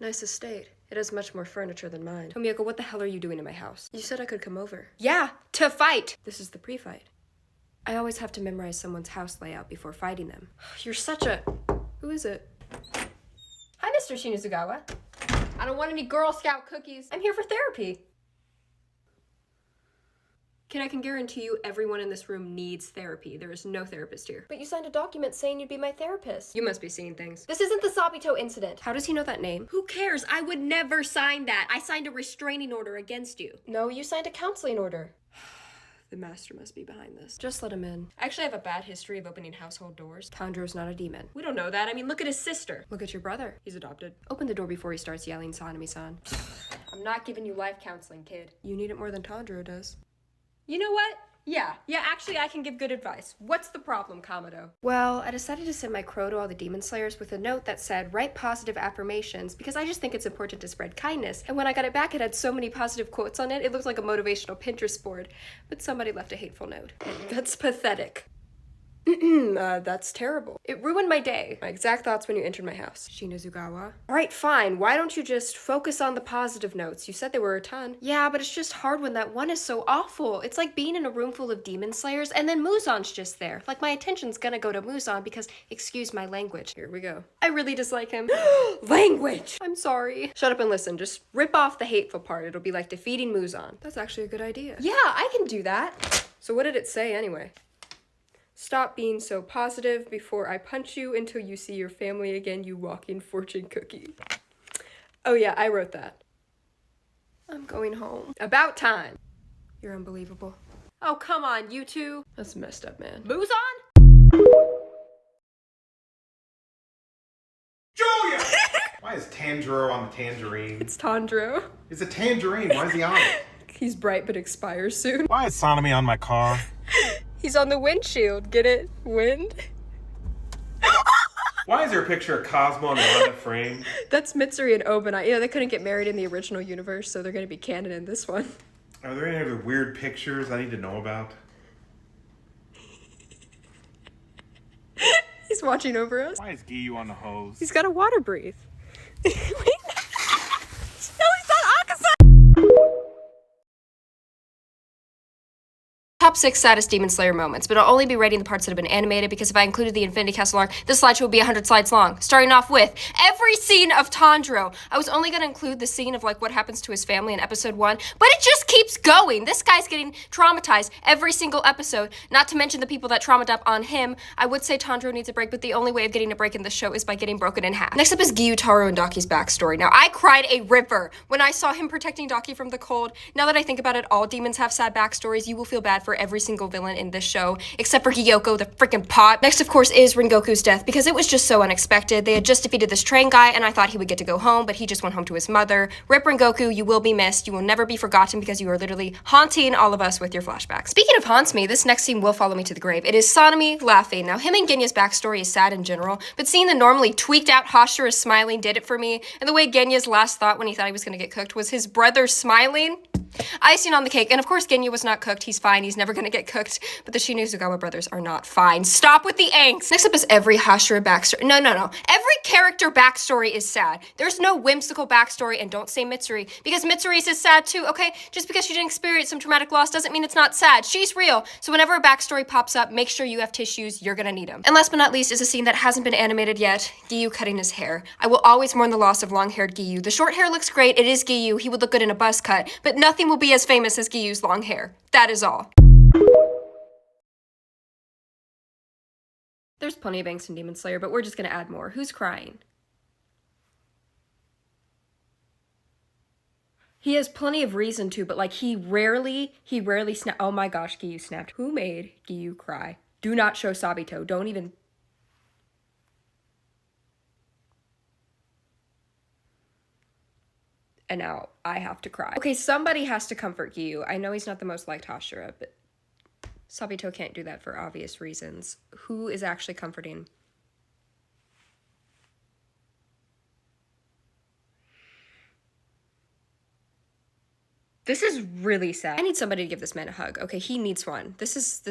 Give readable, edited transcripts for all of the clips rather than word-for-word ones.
Nice estate. It has much more furniture than mine. Tomiyoko, what the hell are you doing in my house? You said I could come over. Yeah, to fight! This is the pre-fight. I always have to memorize someone's house layout before fighting them. You're such a... Who is it? Hi, Mr. Shinizugawa. I don't want any Girl Scout cookies. I'm here for therapy. Kid, I can guarantee you everyone in this room needs therapy. There is no therapist here. But you signed a document saying you'd be my therapist. You must be seeing things. This isn't the Sabito incident. How does he know that name? Who cares? I would never sign that. I signed a restraining order against you. No, you signed a counseling order. The master must be behind this. Just let him in. I actually have a bad history of opening household doors. Tanjiro's not a demon. We don't know that. I mean, look at his sister. Look at your brother. He's adopted. Open the door before he starts yelling Sanemi-san. I'm not giving you life counseling, kid. You need it more than Tanjiro does. You know what? Yeah, actually I can give good advice. What's the problem, Kamado? Well, I decided to send my crow to all the demon slayers with a note that said, write positive affirmations, because I just think it's important to spread kindness. And when I got it back, it had so many positive quotes on it, it looked like a motivational Pinterest board. But somebody left a hateful note. That's pathetic. That's terrible. It ruined my day. My exact thoughts when you entered my house. Shinizugawa. Alright, fine. Why don't you just focus on the positive notes? You said there were a ton. Yeah, but it's just hard when that one is so awful. It's like being in a room full of demon slayers and then Muzan's just there. Like, my attention's gonna go to Muzan because, excuse my language. Here we go. I really dislike him. Language! I'm sorry. Shut up and listen. Just rip off the hateful part. It'll be like defeating Muzan. That's actually a good idea. Yeah, I can do that. So what did it say anyway? Stop being so positive before I punch you until you see your family again, you walking fortune cookie. Oh yeah, I wrote that. I'm going home. About time. You're unbelievable. Oh, come on, you two. That's messed up, man. Muzan? Julia! Why is Tanjiro on the tangerine? It's Tanjiro. It's a tangerine. Why is he on it? He's bright but expires soon. Why is Sanemi on my car? He's on the windshield. Get it? Wind? Why is there a picture of Cosmo and Wanda framed? That's Mitsuri and Obanai. Yeah, they couldn't get married in the original universe, so they're gonna be canon in this one. Are there any other weird pictures I need to know about? He's watching over us. Why is Giyu on the hose? He's got a water breathe. Wait. Top 6 saddest Demon Slayer moments, but I'll only be rating the parts that have been animated because if I included the Infinity Castle arc, this slideshow would be 100 slides long. Starting off with every scene of Tanjiro. I was only gonna include the scene of like what happens to his family in episode 1, but it just keeps going. This guy's getting traumatized every single episode, not to mention the people that traumatized up on him. I would say Tanjiro needs a break, but the only way of getting a break in this show is by getting broken in half. Next up is Gyutaro and Daki's backstory. Now, I cried a river when I saw him protecting Daki from the cold. Now that I think about it, all demons have sad backstories. You will feel bad for every single villain in this show, except for Gyoko, the freaking pot. Next, of course, is Rengoku's death, because it was just so unexpected. They had just defeated this train guy, and I thought he would get to go home, but he just went home to his mother. Rip Rengoku, you will be missed. You will never be forgotten because you are literally haunting all of us with your flashbacks. Speaking of haunts me, this next scene will follow me to the grave. It is Sanemi laughing. Now, him and Genya's backstory is sad in general, but seeing the normally tweaked out Hashira smiling did it for me, and the way Genya's last thought when he thought he was gonna get cooked was his brother smiling. Icing on the cake, and of course Genya was not cooked. He's fine, he's never gonna get cooked, but the Shinizugawa brothers are not fine. Stop with the angst! Next up is every Hashira backstory. No. Every character backstory is sad. There's no whimsical backstory, and don't say Mitsuri, because Mitsuri's is sad too, okay? Just because she didn't experience some traumatic loss doesn't mean it's not sad. She's real. So whenever a backstory pops up, make sure you have tissues, you're gonna need them. And last but not least is a scene that hasn't been animated yet, Giyu cutting his hair. I will always mourn the loss of long-haired Giyu. The short hair looks great, it is Giyu, he would look good in a buzz cut, but nothing will be as famous as Giyu's long hair. That is all. There's plenty of angst in Demon Slayer, but we're just gonna add more. Who's crying? He has plenty of reason to, but like he rarely snap. Oh my gosh, Giyu snapped. Who made Giyu cry? Do not show Sabito. Don't even. And now I have to cry. Okay, somebody has to comfort Giyu. I know he's not the most liked Hashira, but Sabito can't do that for obvious reasons. Who is actually comforting? This is really sad. I need somebody to give this man a hug. Okay, he needs one. This is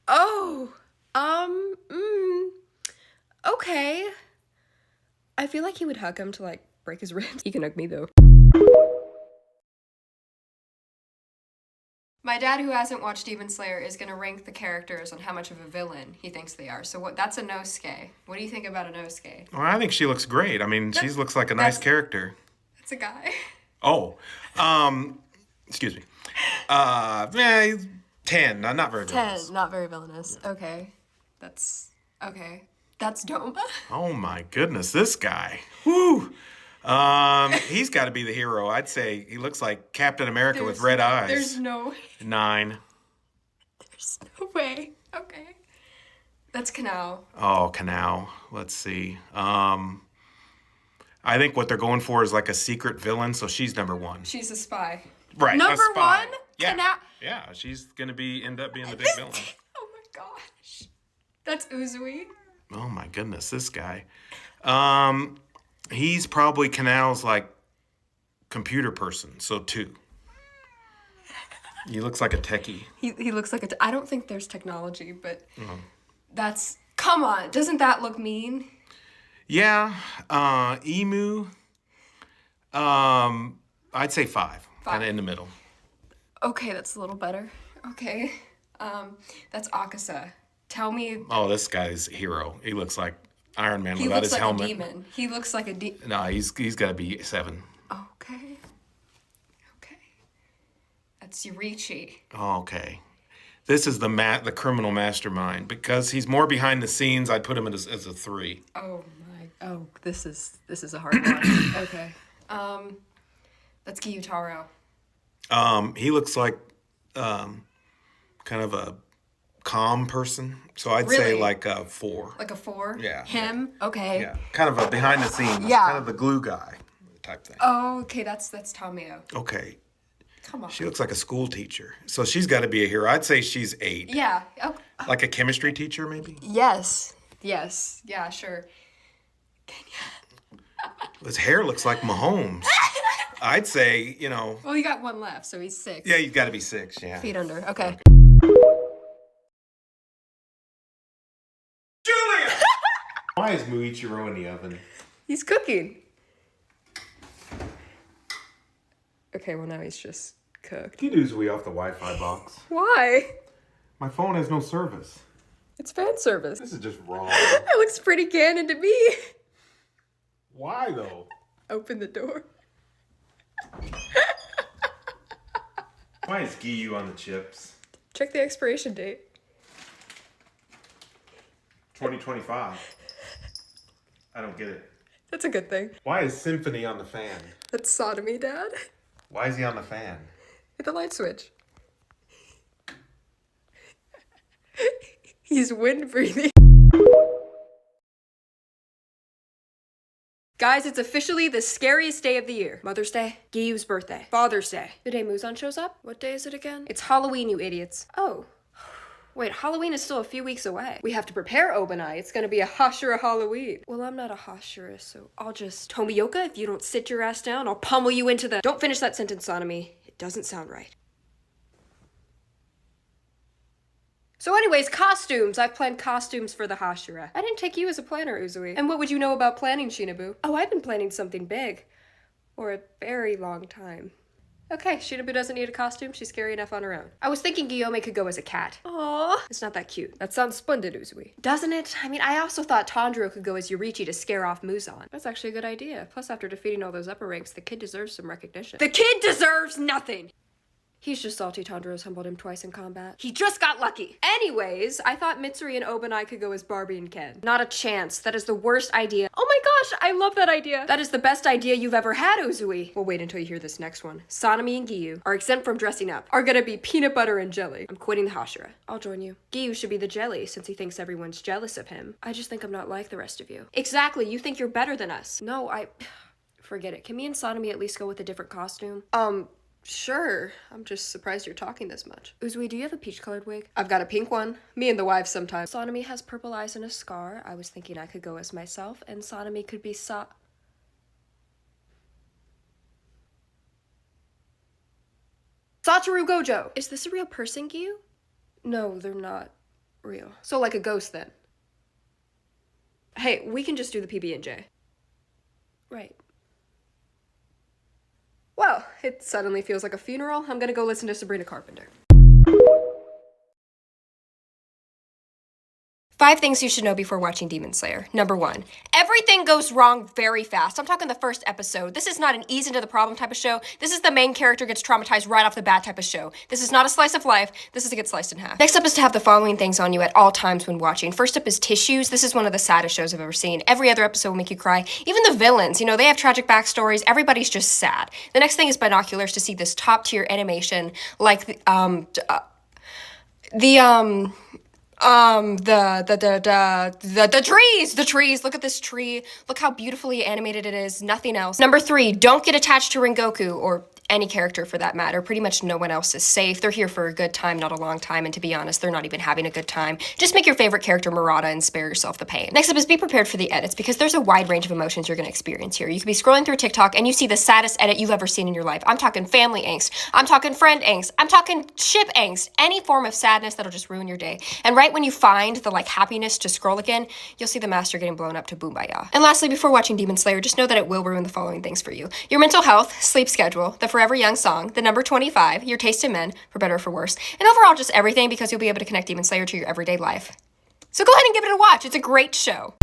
Oh, Okay. I feel like he would hug him to, like, break his ribs. He can hug me, though. My dad, who hasn't watched Demon Slayer, is gonna rank the characters on how much of a villain he thinks they are. So what? That's a Nosuke. What do you think about a Nosuke? Well, I think she looks great. I mean, she looks like a nice character. That's a guy. Oh, excuse me. Yeah, 10. Not very villainous. 10, not very villainous. Okay. That's Doma. Oh my goodness, this guy. Whew. He's got to be the hero. I'd say he looks like Captain America with red eyes. There's no way. 9. There's no way. Okay. That's Canal. Oh, Canal. Let's see. I think what they're going for is like a secret villain, so she's number 1. She's a spy. Right. Number a spy. 1? Yeah. Canal. Yeah, she's gonna end up being the big villain. Oh my gosh. That's Uzui. Oh my goodness, this guy. He's probably Canal's like computer person, so 2. He looks like a techie. He looks like I don't think there's technology, but that's, come on, doesn't that look mean? Yeah, Emu. I'd say 5. Kind of in the middle. Okay, that's a little better. Okay. That's Akasa. Tell me. Oh, this guy's a hero. He looks like Iron Man He without looks his like helmet. a demon. He looks like a demon. No, he's got to be 7. Okay. That's Yurichi. Oh, okay. This is the criminal mastermind. Because he's more behind the scenes, I'd put him as a 3. Oh this is a hard one. Okay. That's Gyutaro. He looks like kind of a calm person. So I'd say Really? like a 4. Like a 4? Yeah. Him? Okay. Yeah. Kind of a behind the scenes. Yeah. Kind of the glue guy type thing. Oh, okay, that's Tamio. Okay. Come on. She looks like a school teacher. So she's got to be a hero. I'd say she's 8. Yeah. Oh, Like a chemistry teacher, maybe? yes. Yeah, sure. His hair looks like Mahomes. I'd say, Well, you got 1 left, so he's 6. yeah, you've got to be 6, yeah. Feet under. Okay. Julia! Why is Muichiro in the oven? He's cooking. Okay, well now he's just cooked. Get Uzui off the Wi-Fi box. Why? My phone has no service. It's fan service. This is just wrong. That looks pretty canon to me. Why, though? Open the door. Why is Giyu on the chips? Check the expiration date. 2025. I don't get it. That's a good thing. Why is Symphony on the fan? That's sodomy, Dad. Why is he on the fan? Hit the light switch. He's wind breathing. Guys, it's officially the scariest day of the year. Mother's Day, Giyu's birthday, Father's Day. The day Muzan shows up? What day is it again? It's Halloween, you idiots. Oh. Wait, Halloween is still a few weeks away. We have to prepare Obanai. It's gonna be a Hashira Halloween. Well, I'm not a Hashira, so I'll just... Tomioka, if you don't sit your ass down, I'll pummel you into the... Don't finish that sentence, Sanemi. It doesn't sound right. So anyways, costumes. I've planned costumes for the Hashira. I didn't take you as a planner, Uzui. And what would you know about planning, Shinobu? Oh, I've been planning something big. For a very long time. Okay, Shinobu doesn't need a costume. She's scary enough on her own. I was thinking Guillaume could go as a cat. Aww. It's not that cute. That sounds splendid, Uzui. Doesn't it? I mean, I also thought Tanjiro could go as Yurichi to scare off Muzan. That's actually a good idea. Plus, after defeating all those upper ranks, the kid deserves some recognition. The kid deserves nothing! He's just salty. Tanjiro's humbled him twice in combat. He just got lucky. Anyways, I thought Mitsuri and Obanai could go as Barbie and Ken. Not a chance. That is the worst idea. Oh my gosh, I love that idea. That is the best idea you've ever had, Uzui. Well, wait until you hear this next one. Sanemi and Giyu are exempt from dressing up. Are gonna be peanut butter and jelly. I'm quitting the Hashira. I'll join you. Giyu should be the jelly since he thinks everyone's jealous of him. I just think I'm not like the rest of you. Exactly, you think you're better than us. No, forget it. Can me and Sanemi at least go with a different costume? Sure. I'm just surprised you're talking this much. Uzui, do you have a peach-colored wig? I've got a pink one. Me and the wives sometimes. Sanemi has purple eyes and a scar. I was thinking I could go as myself, and Sanemi could be Satoru Gojo. Is this a real person, Giyu? No, they're not real. So like a ghost then. Hey, we can just do the PB&J. Right. Well, it suddenly feels like a funeral. I'm gonna go listen to Sabrina Carpenter. 5 things you should know before watching Demon Slayer. Number 1, everything goes wrong very fast. I'm talking the first episode. This is not an ease into the problem type of show. This is the main character gets traumatized right off the bat type of show. This is not a slice of life. This is to get sliced in half. Next up is to have the following things on you at all times when watching. First up is tissues. This is one of the saddest shows I've ever seen. Every other episode will make you cry. Even the villains, you know, they have tragic backstories. Everybody's just sad. The next thing is binoculars to see this top tier animation like the trees. Look at this tree. Look how beautifully animated it is. Nothing else. Number 3, don't get attached to Rengoku or any character for that matter. Pretty much no one else is safe. They're here for a good time, not a long time, and to be honest, they're not even having a good time. Just make your favorite character Murata and spare yourself the pain. Next up is be prepared for the edits, because there's a wide range of emotions you're gonna experience here. You could be scrolling through TikTok and you see the saddest edit you've ever seen in your life. I'm talking family angst. I'm talking friend angst. I'm talking ship angst. Any form of sadness that'll just ruin your day. And right when you find the happiness to scroll again, you'll see the master getting blown up to Boombaya. And lastly, before watching Demon Slayer, just know that it will ruin the following things for you: your mental health, sleep schedule, the Forever Young song, the number 25, your taste in men, for better or for worse, and overall just everything, because you'll be able to connect Demon Slayer to your everyday life. So go ahead and give it a watch. It's a great show.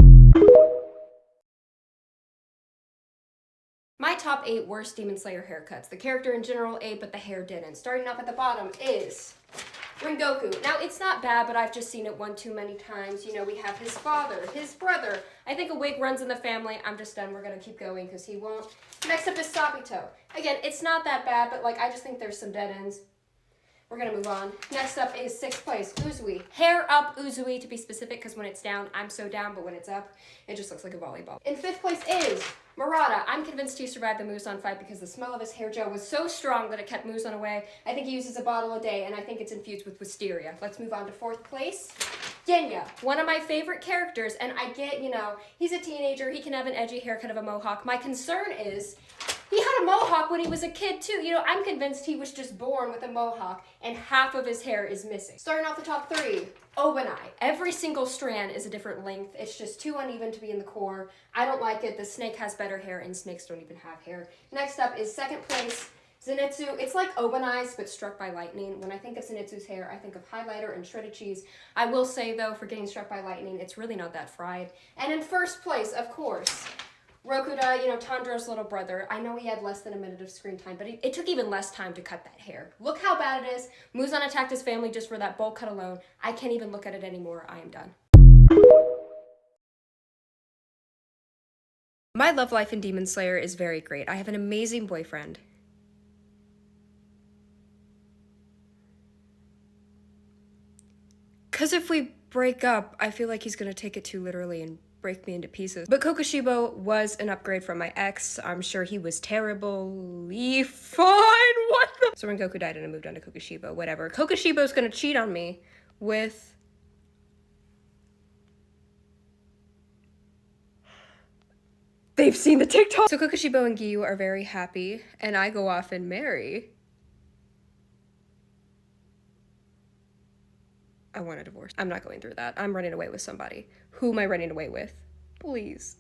My top 8 worst Demon Slayer haircuts. The character in general ate, but the hair didn't. Starting off at the bottom is Rengoku. Now, it's not bad, but I've just seen it one too many times. You know, we have his father, his brother. I think a wig runs in the family. I'm just done. We're going to keep going because he won't. Next up is Sabito. Again, it's not that bad, but I just think there's some dead ends. We're going to move on. Next up is 6th place, Uzui. Hair up Uzui, to be specific, because when it's down, I'm so down, but when it's up, it just looks like a volleyball. In 5th place is Murata. I'm convinced he survived the Muzan fight because the smell of his hair gel was so strong that it kept Muzan away. I think he uses a bottle a day, and I think it's infused with wisteria. Let's move on to 4th place. Genya, one of my favorite characters, and I get, you know, he's a teenager, he can have an edgy haircut of a mohawk. My concern is, he had a mohawk when he was a kid too. You know, I'm convinced he was just born with a mohawk and half of his hair is missing. Starting off the top 3, Obanai. Every single strand is a different length. It's just too uneven to be in the core. I don't like it. The snake has better hair and snakes don't even have hair. Next up is 2nd place, Zenitsu. It's like Obanai's, but struck by lightning. When I think of Zenitsu's hair, I think of highlighter and shredded cheese. I will say, though, for getting struck by lightning, it's really not that fried. And in 1st place, of course, Rokuda, you know, Tanjiro's little brother. I know he had less than a minute of screen time, but it took even less time to cut that hair. Look how bad it is. Muzan attacked his family just for that bowl cut alone. I can't even look at it anymore. I am done. My love life in Demon Slayer is very great. I have an amazing boyfriend. Because if we break up, I feel like he's going to take it too literally and break me into pieces. But Kokushibo was an upgrade from my ex. I'm sure he was terribly fine. What the? So Rengoku died and I moved on to Kokushibo. Whatever. Kokushibo's gonna cheat on me with... They've seen the TikTok! So Kokushibo and Giyu are very happy, and I go off and marry... I want a divorce. I'm not going through that. I'm running away with somebody. Who am I running away with? Please.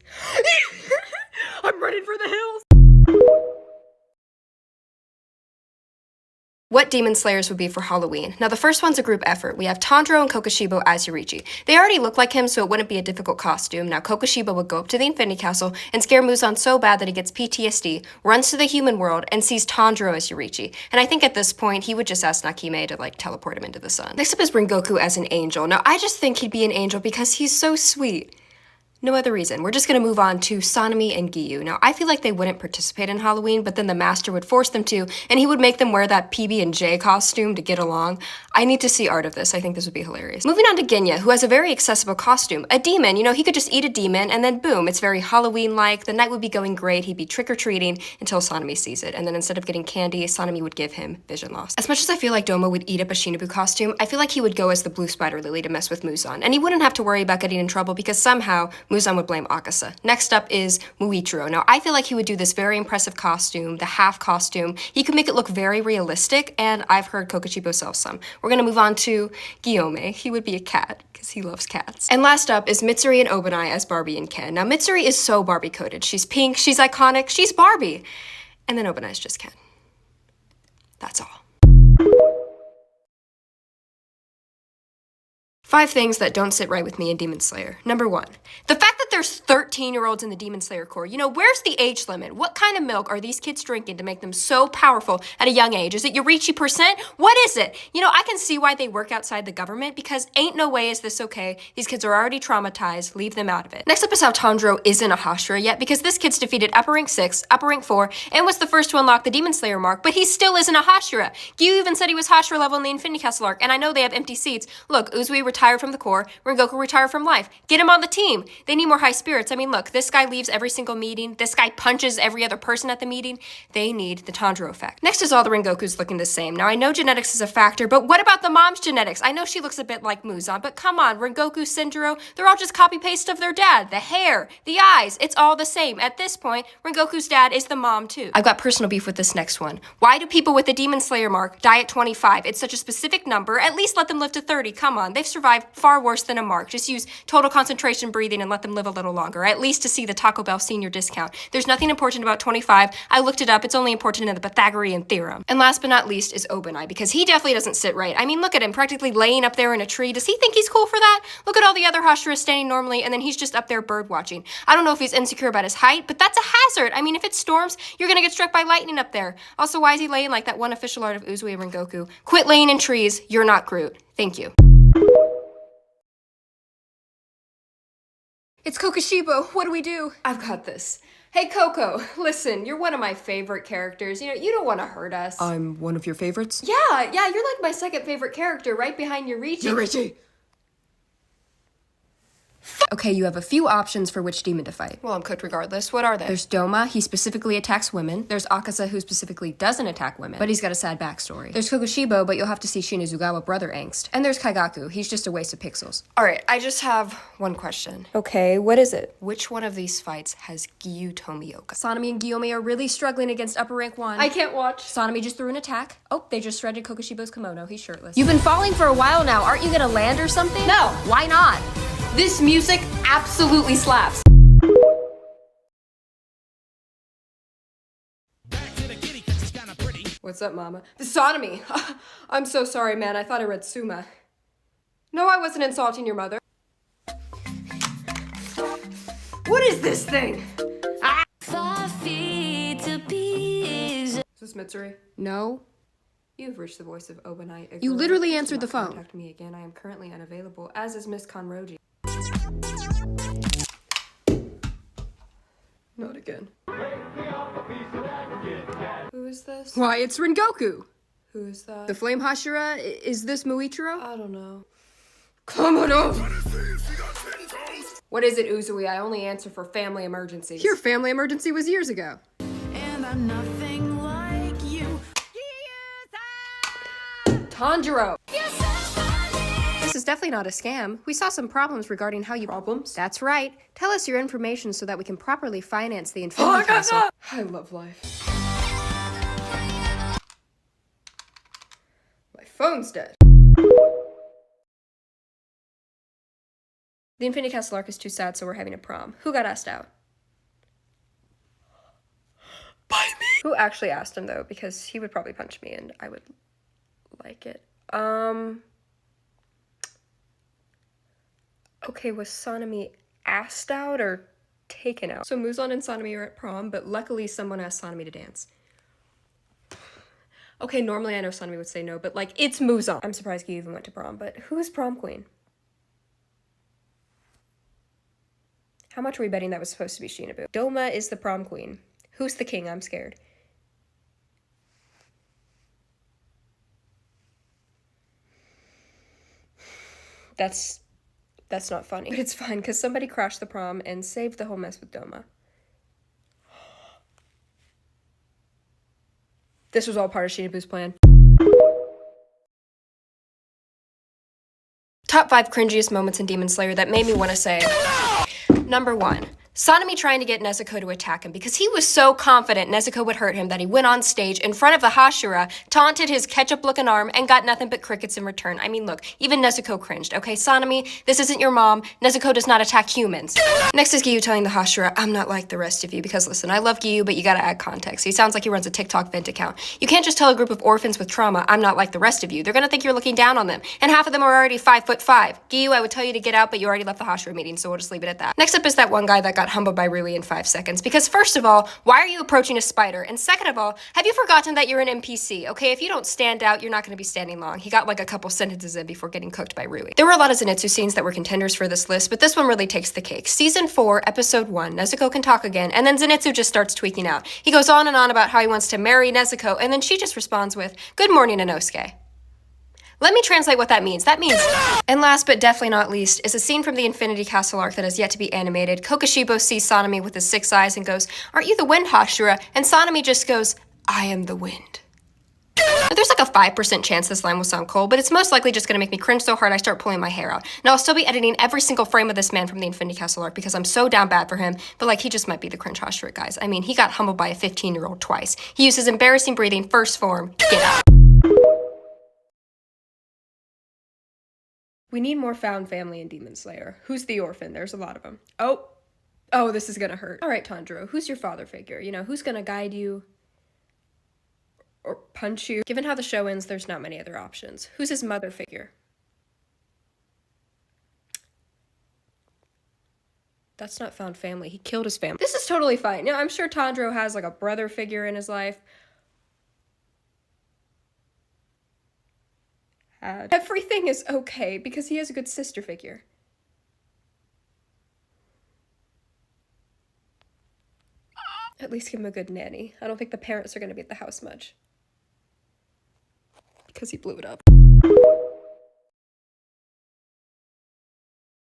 I'm running for the hills. What Demon Slayers would be for Halloween. Now, the first one's a group effort. We have Tanjiro and Kokushibo as Yoriichi. They already look like him, so it wouldn't be a difficult costume. Now, Kokushibo would go up to the Infinity Castle and scare Muzan so bad that he gets PTSD, runs to the human world, and sees Tanjiro as Yoriichi. And I think at this point, he would just ask Nakime to, teleport him into the sun. Next up is Rengoku as an angel. Now, I just think he'd be an angel because he's so sweet. No other reason. We're just gonna move on to Sanemi and Giyu. Now, I feel like they wouldn't participate in Halloween, but then the master would force them to, and he would make them wear that PB&J costume to get along. I need to see art of this. I think this would be hilarious. Moving on to Genya, who has a very accessible costume. A demon, you know, he could just eat a demon, and then boom, it's very Halloween-like. The night would be going great. He'd be trick-or-treating until Sanemi sees it, and then instead of getting candy, Sanemi would give him vision loss. As much as I feel like Doma would eat up a Shinobu costume, I feel like he would go as the blue spider lily to mess with Muzan, and he wouldn't have to worry about getting in trouble because somehow Muzan would blame Akasa. Next up is Muichiro. Now, I feel like he would do this very impressive costume, the half costume. He could make it look very realistic, and I've heard Kokushibo sell some. We're gonna move on to Guillaume. He would be a cat, because he loves cats. And last up is Mitsuri and Obanai as Barbie and Ken. Now, Mitsuri is so Barbie-coded. She's pink, she's iconic, she's Barbie. And then Obanai is just Ken. That's all. 5 things that don't sit right with me in Demon Slayer. Number 1, the fact that there's 13-year-olds in the Demon Slayer Corps. You know, where's the age limit? What kind of milk are these kids drinking to make them so powerful at a young age? Is it Yorichi percent? What is it? You know, I can see why they work outside the government, because ain't no way is this okay. These kids are already traumatized. Leave them out of it. Next up is how Tanjiro isn't a Hashira yet, because this kid's defeated upper rank 6, upper rank 4, and was the first to unlock the Demon Slayer mark, but he still isn't a Hashira. Gyu even said he was Hashira level in the Infinity Castle arc, and I know they have empty seats. Look, Uzui retired from the Corps, Rengoku retired from life. Get him on the team. They need more high spirits. I mean, look, this guy leaves every single meeting. This guy punches every other person at the meeting. They need the Tanjiro effect. Next is all the Rengokus looking the same. Now, I know genetics is a factor, but what about the mom's genetics? I know she looks a bit like Muzan, but come on, Rengoku, Sindro, they're all just copy-paste of their dad. The hair, the eyes, it's all the same. At this point, Rengoku's dad is the mom, too. I've got personal beef with this next one. Why do people with the Demon Slayer mark die at 25? It's such a specific number. At least let them live to 30. Come on, they've survived far worse than a mark. Just use total concentration breathing and let them live a little longer, at least to see the Taco Bell senior discount. There's nothing important about 25. I looked it up. It's only important in the Pythagorean theorem. And last but not least is Obanai, because he definitely doesn't sit right. I mean, look at him, practically laying up there in a tree. Does he think he's cool for that? Look at all the other Hashiras standing normally, and then he's just up there bird watching. I don't know if he's insecure about his height, but that's a hazard. I mean, if it storms, you're gonna get struck by lightning up there. Also, why is he laying like that one official art of Uzui and Rengoku? Quit laying in trees. You're not Groot. Thank you. It's Kokushibo. What do we do? I've got this. Hey, Coco, listen, you're one of my favorite characters. You know, you don't want to hurt us. I'm one of your favorites? Yeah, you're like my second favorite character, right behind Yorichi. Yorichi! Okay, you have a few options for which demon to fight. Well, I'm cooked regardless. What are they? There's Doma, he specifically attacks women. There's Akasa, who specifically doesn't attack women, but he's got a sad backstory. There's Kokushibo, but you'll have to see Shinazugawa brother angst. And there's Kaigaku, he's just a waste of pixels. Alright, I just have one question. Okay, what is it? Which one of these fights has Gyu Tomioka? Sanemi and Guillaume are really struggling against upper rank 1. I can't watch. Sanemi just threw an attack. Oh, they just shredded Kokushibo's kimono. He's shirtless. You've been falling for a while now. Aren't you gonna land or something? No. Why not? This music absolutely slaps. What's up, Mama? Sanemi! I'm so sorry, man. I thought I read Suma. No, I wasn't insulting your mother. What is this thing? Ah! Is this Mitsuri? No. You've reached the voice of Obanai. You literally answered the phone. Contact me again. I am currently unavailable, as is Miss Conroji. Not again. Who is this? Why, it's Rengoku. Who is that? The Flame Hashira? Is this Muichiro? I don't know. Come on up. What is it, Uzui? I only answer for family emergencies. Your family emergency was years ago. And I'm nothing like you. Tanjiro! This is definitely not a scam. We saw some problems regarding how you... Problems? That's right. Tell us your information so that we can properly finance the Infinity Castle. I love life. My phone's dead. The Infinity Castle arc is too sad, so we're having a prom. Who got asked out? By me. Who actually asked him, though? Because he would probably punch me, and I would like it. Okay, was Sanemi asked out or taken out? So Muzan and Sanemi are at prom, but luckily someone asked Sanemi to dance. Okay, normally I know Sanemi would say no, but like, it's Muzan. I'm surprised he even went to prom, but who is prom queen? How much are we betting that was supposed to be Shinobu? Doma is the prom queen. Who's the king? I'm scared. That's not funny. But it's fine, because somebody crashed the prom and saved the whole mess with Doma. This was all part of Shinobu's plan. Top 5 cringiest moments in Demon Slayer that made me want to say... Number 1. Sanemi trying to get Nezuko to attack him because he was so confident Nezuko would hurt him that he went on stage in front of the Hashira, taunted his ketchup-looking arm, and got nothing but crickets in return. I mean, look, even Nezuko cringed. Okay, Sanemi, this isn't your mom. Nezuko does not attack humans. Next is Giyu telling the Hashira, I'm not like the rest of you because, listen, I love Giyu, but you gotta add context. He sounds like he runs a TikTok vent account. You can't just tell a group of orphans with trauma, I'm not like the rest of you. They're gonna think you're looking down on them, and half of them are already 5'5". Giyu, I would tell you to get out, but you already left the Hashira meeting, so we'll just leave it at that. Next up is that one guy that got humbled by Rui in 5 seconds. Because first of all, why are you approaching a spider? And second of all, have you forgotten that you're an NPC? Okay, if you don't stand out, you're not going to be standing long. He got like a couple sentences in before getting cooked by Rui. There were a lot of Zenitsu scenes that were contenders for this list, but this one really takes the cake. Season 4, episode 1, Nezuko can talk again, and then Zenitsu just starts tweaking out. He goes on and on about how he wants to marry Nezuko, and then she just responds with, "Good morning, Inosuke." Let me translate what that means. That means, and last but definitely not least, is a scene from the Infinity Castle arc that has yet to be animated. Kokushibo sees Sanemi with his 6 eyes and goes, "Aren't you the wind, Hashira?" And Sanemi just goes, "I am the wind." Now, there's like a 5% chance this line will sound cold, but it's most likely just gonna make me cringe so hard I start pulling my hair out. Now, I'll still be editing every single frame of this man from the Infinity Castle arc because I'm so down bad for him, but like, he just might be the cringe Hashira, guys. I mean, he got humbled by a 15-year-old twice. He used his embarrassing breathing first form, get out. We need more found family in Demon Slayer. Who's the orphan? There's a lot of them. Oh, this is gonna hurt. All right, Tanjiro, who's your father figure? You know, who's gonna guide you or punch you? Given how the show ends, there's not many other options. Who's his mother figure? That's not found family. He killed his family. This is totally fine. Now, I'm sure Tanjiro has like a brother figure in his life. Everything is okay because he has a good sister figure. At least give him a good nanny. I don't think the parents are going to be at the house much. Because he blew it up.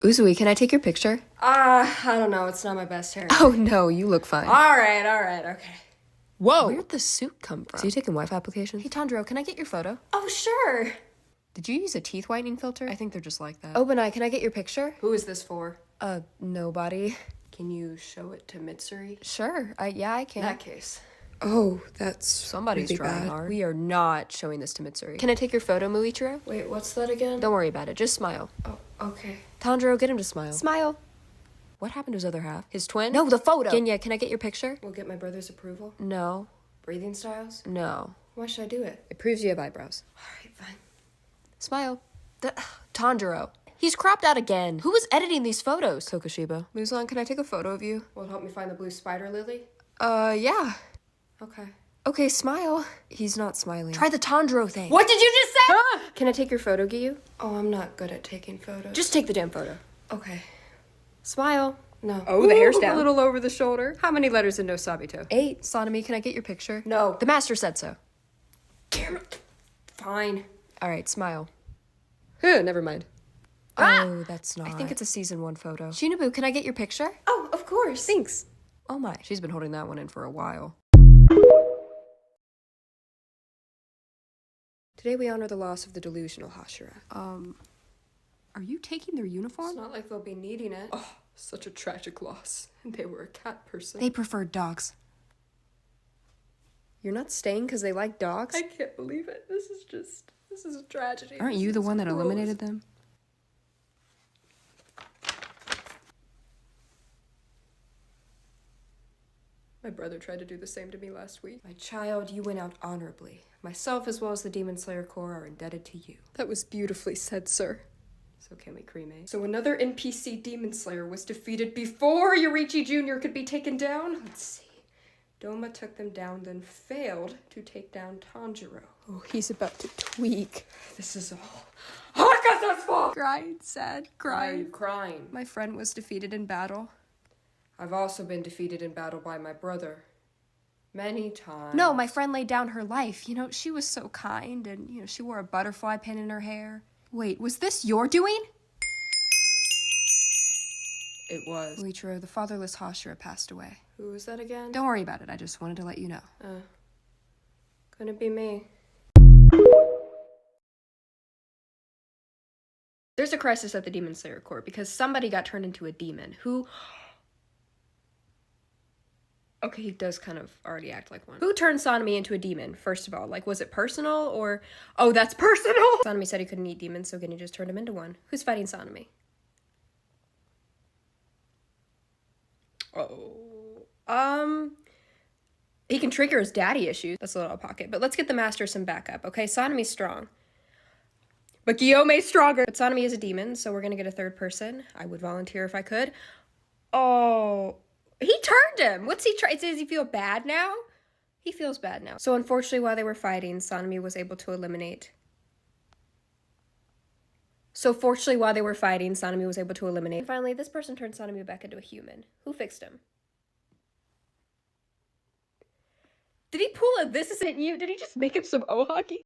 Uzui, can I take your picture? I don't know. It's not my best hair. Oh no, you look fine. All right, okay. Whoa! Where'd the suit come from? So you taking wife applications? Hey Tanjiro, can I get your photo? Oh, sure. Did you use a teeth whitening filter? I think they're just like that. Obanai, can I get your picture? Who is this for? Nobody. Can you show it to Mitsuri? Sure, yeah, I can. In that case. Oh, that's Somebody's really trying bad. hard. We are not showing this to Mitsuri. Can I take your photo, Muichiro? Wait, what's that again? Don't worry about it, just smile. Oh, okay. Tanjiro, get him to smile. Smile. What happened to his other half? His twin? No, the photo! Genya, can I get your picture? We'll get my brother's approval. No. Breathing styles? No. Why should I do it? It proves you have eyebrows. All right, fine. Smile. Tanjiro. He's cropped out again. Who was editing these photos? Kokushibo. Muzan, can I take a photo of you? Will it help me find the blue spider lily? Yeah. Okay. Okay, smile. He's not smiling. Try the Tanjiro thing. What did you just say? Can I take your photo, Giyu? Oh, I'm not good at taking photos. Just take the damn photo. Okay. Smile. No. Oh, the hair's down. A little over the shoulder. How many letters in no Sabito? 8. Sanemi, can I get your picture? No. The master said so. Damn it. Fine. All right, smile. Never mind. Oh, that's not. I think it's a season 1 photo. Shinobu, can I get your picture? Oh, of course. Thanks. Oh my, she's been holding that one in for a while. Today we honor the loss of the delusional Hashira. Are you taking their uniform? It's not like they'll be needing it. Oh, such a tragic loss. They were a cat person. They preferred dogs. You're not staying because they like dogs? I can't believe it. This is a tragedy. Aren't you the one that eliminated them? My brother tried to do the same to me last week. My child, you went out honorably. Myself as well as the Demon Slayer Corps are indebted to you. That was beautifully said, sir. So can we cremate? So another NPC Demon Slayer was defeated before Yorichi Jr. could be taken down? Let's see. Doma took them down, then failed to take down Tanjiro. Oh, he's about to tweak. This is all Hakasa's fault! Cried, sad, Why are you crying? My friend was defeated in battle. I've also been defeated in battle by my brother. Many times. No, my friend laid down her life. You know, she was so kind, and, you know, she wore a butterfly pin in her hair. Wait, was this your doing? It was. Muichiro, the fatherless Hashira passed away. Who was that again? Don't worry about it, I just wanted to let you know. Couldn't be me. There's a crisis at the Demon Slayer Corps because somebody got turned into a demon. Who? Okay, he does kind of already act like one. Who turned Sanemi into a demon, first of all? Like, was it personal or... Oh, that's personal! Sanemi said he couldn't eat demons, so Ginny just turned him into one. Who's fighting Sanemi? Oh. He can trigger his daddy issues. That's a little out of pocket. But let's get the master some backup. Okay, Sanemi's strong. But Guillaume's stronger. But Sanemi is a demon, so we're gonna get a third person. I would volunteer if I could. Oh... He turned him. What's he trying? Does he feel bad now? He feels bad now. So unfortunately, while they were fighting, Sanemi was able to eliminate. And finally, this person turned Sanemi back into a human. Who fixed him? Did he pull a "this isn't you"? Did he just make him some ohaki?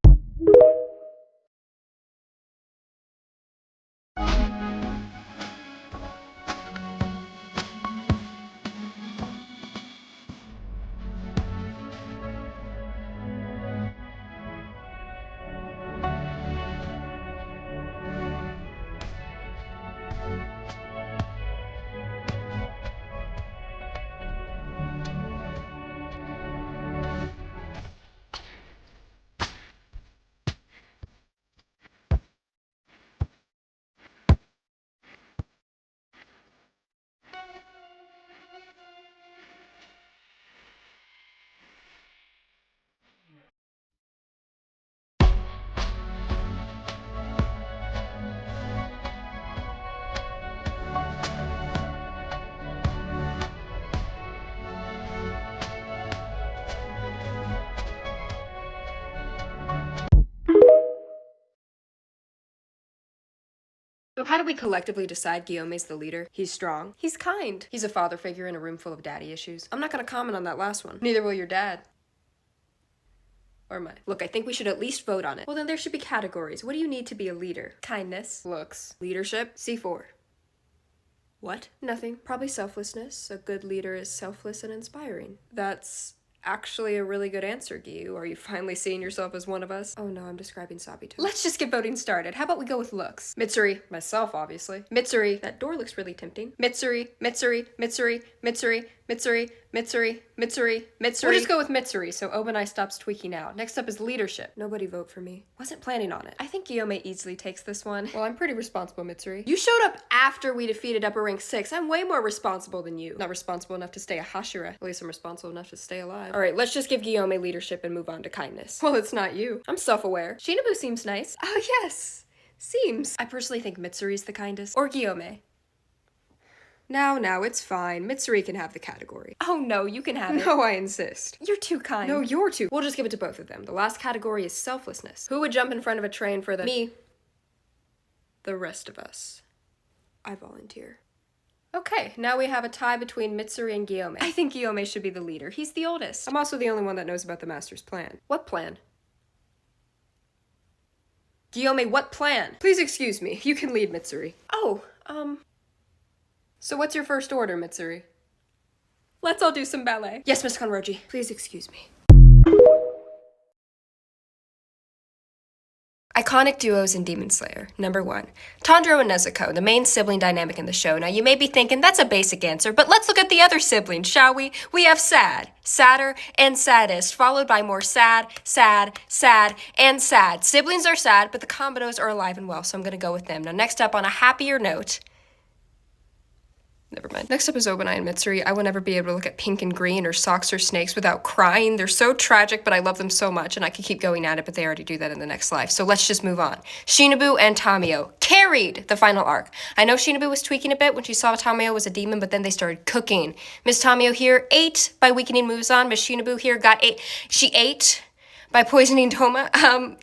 So how do we collectively decide Guillaume's the leader? He's strong. He's kind. He's a father figure in a room full of daddy issues. I'm not gonna comment on that last one. Neither will your dad. Or mine. Look, I think we should at least vote on it. Well, then there should be categories. What do you need to be a leader? Kindness. Looks. Leadership. C4. What? Nothing. Probably selflessness. A good leader is selfless and inspiring. That's actually a really good answer, Gyu. Are you finally seeing yourself as one of us? Oh no, I'm describing Sabito. Let's just get voting started. How about we go with looks? Mitsuri. Myself, obviously. Mitsuri. That door looks really tempting. Mitsuri. Mitsuri. Mitsuri. Mitsuri. Mitsuri. Mitsuri. Mitsuri. Mitsuri. We'll just go with Mitsuri so Obanai stops tweaking out. Next up is leadership. Nobody vote for me. Wasn't planning on it. I think Guillaume easily takes this one. Well, I'm pretty responsible, Mitsuri. You showed up after we defeated Upper Rank 6. I'm way more responsible than you. Not responsible enough to stay a Hashira. At least I'm responsible enough to stay alive. Alright, let's just give Guillaume leadership and move on to kindness. Well, it's not you. I'm self-aware. Shinobu seems nice. Oh, yes. Seems. I personally think Mitsuri's the kindest. Or Guillaume. Now, it's fine. Mitsuri can have the category. Oh no, you can have it. No, I insist. You're too kind. No, you're too. We'll just give it to both of them. The last category is selflessness. Who would jump in front of a train for the... Me. The rest of us. I volunteer. Okay, now we have a tie between Mitsuri and Guillaume. I think Guillaume should be the leader. He's the oldest. I'm also the only one that knows about the master's plan. What plan? Guillaume, what plan? Please excuse me. You can lead Mitsuri. Oh, So what's your first order, Mitsuri? Let's all do some ballet. Yes, Miss Konroji. Please excuse me. Iconic duos in Demon Slayer. Number 1. Tanjiro and Nezuko, the main sibling dynamic in the show. Now you may be thinking that's a basic answer, but let's look at the other siblings, shall we? We have Sad, Sadder, and Saddest, followed by more Sad, Sad, Sad, and Sad. Siblings are sad, but the Kombados are alive and well, so I'm gonna go with them. Now next up, on a happier note, never mind. Next up is Obanai and Mitsuri. I will never be able to look at pink and green or socks or snakes without crying. They're so tragic, but I love them so much, and I could keep going at it, but they already do that in the next life. So let's just move on. Shinobu and Tamio carried the final arc. I know Shinobu was tweaking a bit when she saw Tamio was a demon, but then they started cooking. Miss Tamio here ate by weakening Muzan. Miss Shinobu here got ate. She ate by poisoning Toma.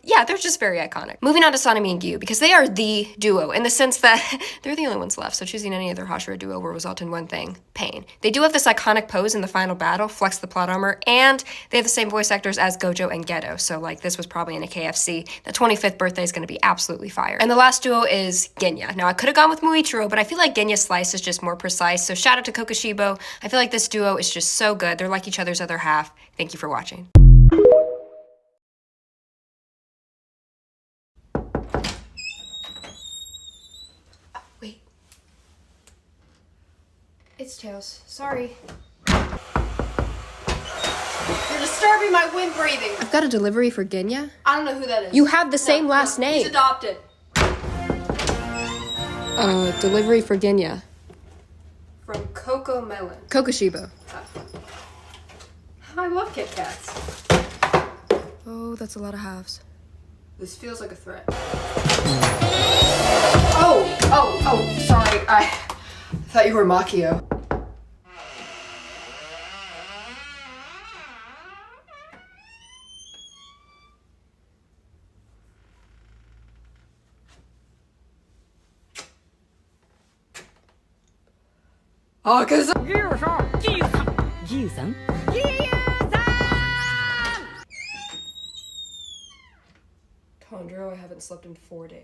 Yeah, they're just very iconic. Moving on to Sanemi and Gyu, because they are the duo in the sense that they're the only ones left, so choosing any other Hashira duo will result in one thing: pain. They do have this iconic pose in the final battle, flex the plot armor, and they have the same voice actors as Gojo and Geto, so like this was probably in a KFC. The 25th birthday is going to be absolutely fire. And the last duo is Genya. Now I could have gone with Muichiro, but I feel like Genya's slice is just more precise, so shout out to Kokushibo. I feel like this duo is just so good. They're like each other's other half. Thank you for watching. It's Tails. Sorry. disturbing my wind breathing. I've got a delivery for Genya. I don't know who that is. You have the same last name. He's adopted. Delivery for Genya. From Coco Melon. Kokoshibo. I love Kit Kats. Oh, that's a lot of halves. This feels like a threat. Oh, sorry. I thought you were Makio. Akaza! Tondro, I haven't slept in 4 days.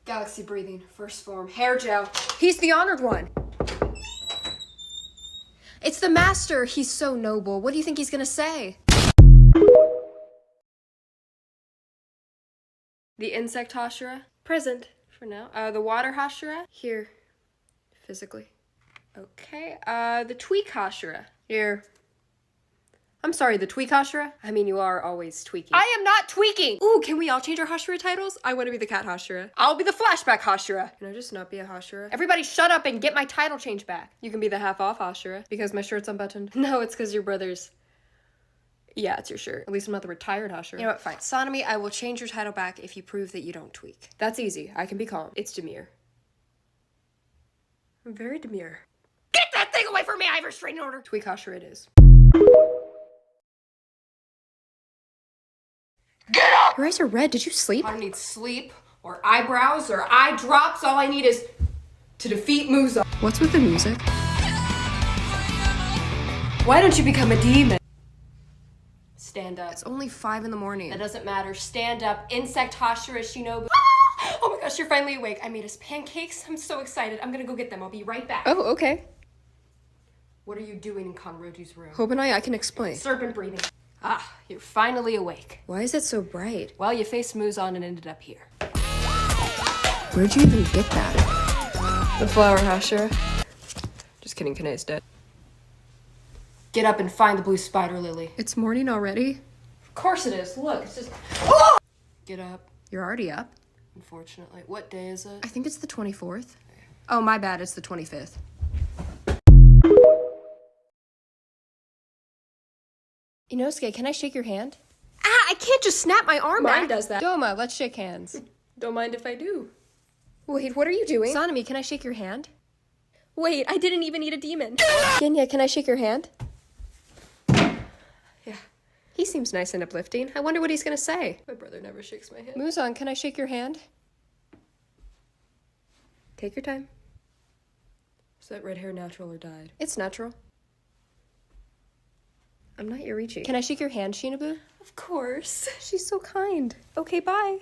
Galaxy breathing, first form, hair gel. He's the honored one. It's the master. He's so noble. What do you think he's gonna say? The insect Hashira, present for now. The water Hashira, here, physically. Okay, the tweak Hashira, here. I'm sorry, the tweak Hashira? I mean, you are always tweaking. I am not tweaking! Ooh, can we all change our Hashira titles? I want to be the cat Hashira. I'll be the flashback Hashira. Can I just not be a Hashira? Everybody shut up and get my title change back. You can be the half-off Hashira, because my shirt's unbuttoned. No, it's because your brother's... Yeah, it's your shirt. At least I'm not the retired Hashira. You know what, fine. Sanemi, I will change your title back if you prove that you don't tweak. That's easy. I can be calm. It's demure. I'm very demure. Get that thing away from me! I have a restraining order! Tweak Hashira it is. Get up! Your eyes are red. Did you sleep? I don't need sleep, or eyebrows, or eye drops. All I need is to defeat Musa. What's with the music? Why don't you become a demon? Stand up. It's only 5 in the morning. That doesn't matter. Stand up. Insect Hashira Shinobu. Oh my gosh, you're finally awake. I made us pancakes. I'm so excited. I'm gonna go get them. I'll be right back. Oh, okay. What are you doing in Kanroji's room? Hope and I can explain. Serpent breathing. Ah, you're finally awake. Why is it so bright? Well, you faced Muzan and ended up here. Where'd you even get that? The flower Hashira. Just kidding, Kane's dead. Get up and find the blue spider lily. It's morning already? Of course it is. Look, it's just... Oh! Get up. You're already up? Unfortunately. What day is it? I think it's the 24th. Oh, my bad. It's the 25th. Inosuke, can I shake your hand? Ah, I can't just snap my arm back. Mine does that. Doma, let's shake hands. Don't mind if I do. Wait, what are you doing? Sanemi, can I shake your hand? Wait, I didn't even eat a demon. Genya, can I shake your hand? Yeah. He seems nice and uplifting. I wonder what he's gonna say. My brother never shakes my hand. Muzan, can I shake your hand? Take your time. Is that red hair natural or dyed? It's natural. I'm not Yorichi. Can I shake your hand, Shinobu? Of course. She's so kind. Okay, bye.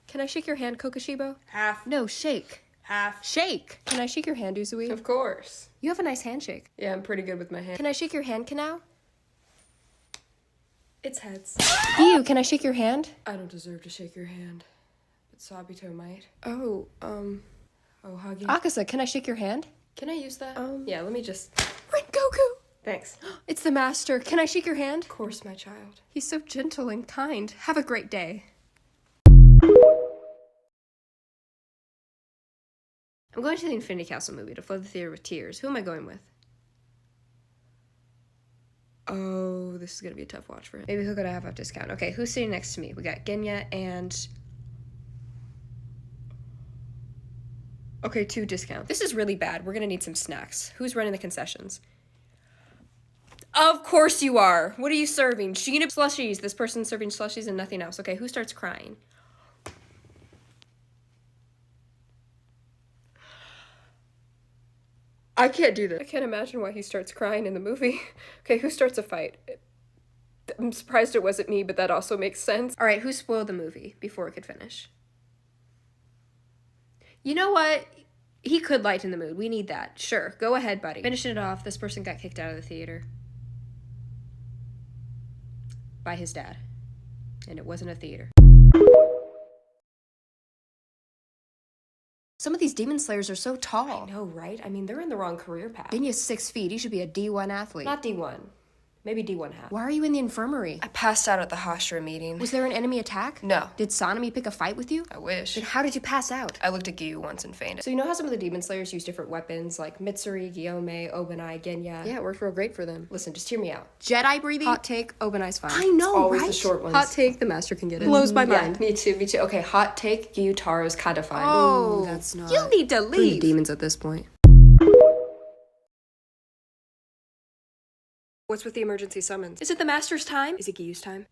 Can I shake your hand, Kokoshibo? Half. No, shake. Half. Shake. Can I shake your hand, Uzui? Of course. You have a nice handshake. Yeah, I'm pretty good with my hand. Can I shake your hand, Kanao? It's heads. Giyu, can I shake your hand? I don't deserve to shake your hand, but Sabito might. Oh, Oh, Hagi. Akasa, can I shake your hand? Can I use that? Yeah, let me just... Rengoku! Thanks. It's the master. Can I shake your hand? Of course, my child. He's so gentle and kind. Have a great day. I'm going to the Infinity Castle movie to flood the theater with tears. Who am I going with? Oh, this is going to be a tough watch for him. Maybe he'll get a half-off discount. Okay, who's sitting next to me? We got Genya and... Okay, 2 discount. This is really bad. We're going to need some snacks. Who's running the concessions? Of course you are. What are you serving? Sheena slushies. This person's serving slushies and nothing else. Okay, who starts crying? I can't do this. I can't imagine why he starts crying in the movie. Okay, who starts a fight? I'm surprised it wasn't me, but that also makes sense. All right, who spoiled the movie before it could finish? You know what? He could lighten the mood. We need that. Sure, go ahead, buddy. Finishing it off, this person got kicked out of the theater. By his dad. And it wasn't a theater. Some of these demon slayers are so tall. I know, right? I mean, they're in the wrong career path. Ginya's 6 feet. He should be a D1 athlete. Not D1. Maybe D1 half. Why are you in the infirmary? I passed out at the Hashira meeting. Was there an enemy attack? No. Did Sanemi pick a fight with you? I wish. Then how did you pass out? I looked at Gyu once and fainted. So you know how some of the demon slayers use different weapons, like Mitsuri, Gyome, Obanai, Genya? Yeah, it worked real great for them. Listen, just hear me out. Jedi breathing? Hot take, Obanai's fine. I know, Always right? the short ones. Hot take, the master can get it. Blows my Yeah, mind. Me too, me too. Okay, hot take, Gyu Taro's kinda fine. Oh, that's not. You need to Pretty leave. demons at this point. What's with the emergency summons? Is it the master's time? Is it Gyu's time?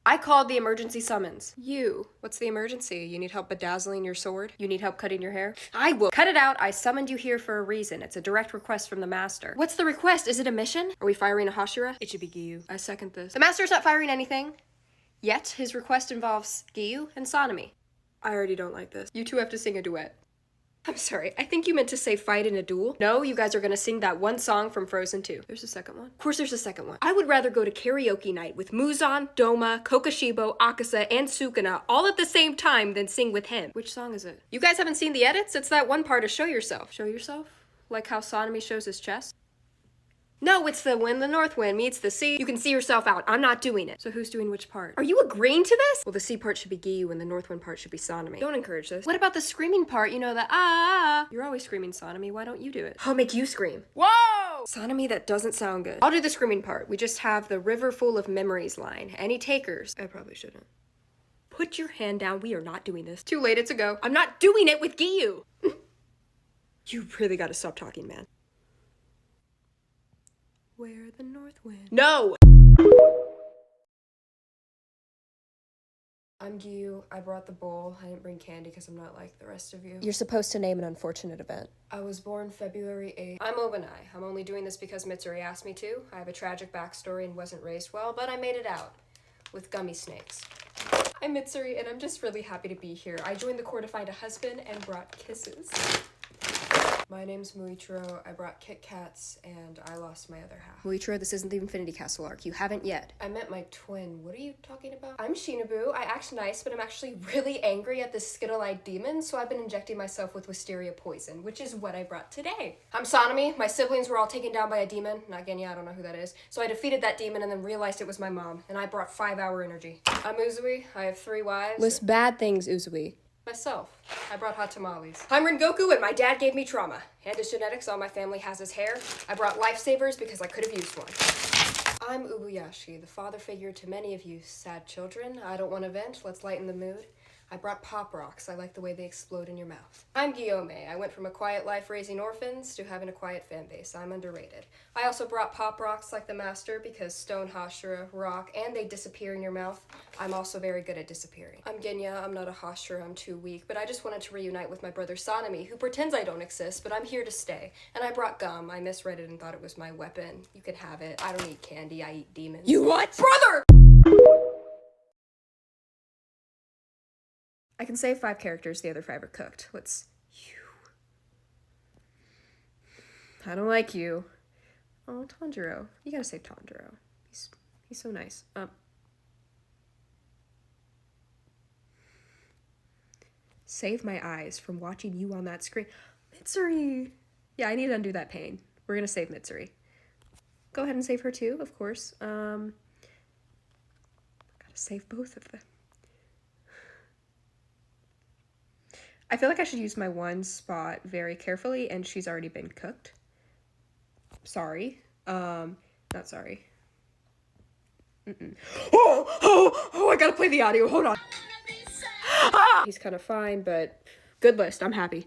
I called the emergency summons. You. What's the emergency? You need help bedazzling your sword? You need help cutting your hair? I will. Cut it out. I summoned you here for a reason. It's a direct request from the master. What's the request? Is it a mission? Are we firing a Hashira? It should be Gyu. I second this. The master's not firing anything. Yet, his request involves Gyu and Sanemi. I already don't like this. You two have to sing a duet. I'm sorry, I think you meant to say fight in a duel. No, you guys are gonna sing that one song from Frozen 2. There's a second one. Of course there's a second one. I would rather go to karaoke night with Muzan, Doma, Kokoshibo, Akasa, and Sukuna all at the same time than sing with him. Which song is it? You guys haven't seen the edits? It's that one part of Show Yourself. Show Yourself? Like how Sanemi shows his chest? No, it's the when the north wind meets the sea. You can see yourself out. I'm not doing it. So who's doing which part? Are you agreeing to this? Well, the sea part should be Gyu and the north wind part should be Sanemi. Don't encourage this. What about the screaming part? You know, the ah. You're always screaming, Sanemi. Why don't you do it? I'll make you scream. Whoa! Sanemi, that doesn't sound good. I'll do the screaming part. We just have the river full of memories line. Any takers? I probably shouldn't. Put your hand down. We are not doing this. Too late. It's a go. I'm not doing it with Gyu. You really gotta stop talking, man. Where the north wind. No! I'm Gyu. I brought the bowl. I didn't bring candy because I'm not like the rest of you. You're supposed to name an unfortunate event. I was born February 8th. I'm Obanai. I'm only doing this because Mitsuri asked me to. I have a tragic backstory and wasn't raised well, but I made it out. With gummy snakes. I'm Mitsuri and I'm just really happy to be here. I joined the Corps to find a husband and brought kisses. My name's Muichiro. I brought Kit Kats, and I lost my other half. Muichiro, this isn't the Infinity Castle arc. You haven't yet. I met my twin. What are you talking about? I'm Shinobu. I act nice, but I'm actually really angry at this skittle-eyed demon, so I've been injecting myself with wisteria poison, which is what I brought today. I'm Sanemi. My siblings were all taken down by a demon. Not Genya, I don't know who that is. So I defeated that demon and then realized it was my mom, and I brought 5-hour energy. I'm Uzui. I have 3 wives. List bad things, Uzui. Myself. I brought hot tamales. I'm Rengoku and my dad gave me trauma. And his genetics, all my family has his hair. I brought lifesavers because I could have used one. I'm Ubuyashi, the father figure to many of you sad children. I don't want to vent, let's lighten the mood. I brought Pop Rocks, I like the way they explode in your mouth. I'm Gyome, I went from a quiet life raising orphans to having a quiet fan base. I'm underrated. I also brought Pop Rocks like the master because stone, Hashira, rock, and they disappear in your mouth. I'm also very good at disappearing. I'm Genya, I'm not a Hashira, I'm too weak, but I just wanted to reunite with my brother Sanemi, who pretends I don't exist, but I'm here to stay. And I brought gum, I misread it and thought it was my weapon. You can have it. I don't eat candy, I eat demons. You what? Brother! I can save 5 characters, the other 5 are cooked. Let's... You. I don't like you. Oh, Tanjiro. You gotta save Tanjiro. He's so nice. Save my eyes from watching you on that screen. Mitsuri! Yeah, I need to undo that pain. We're gonna save Mitsuri. Go ahead and save her too, of course. I gotta save both of them. I feel like I should use my one spot very carefully, and she's already been cooked. Sorry. Not sorry. Oh, I gotta play the audio. Hold on. Ah! He's kind of fine, but good list. I'm happy.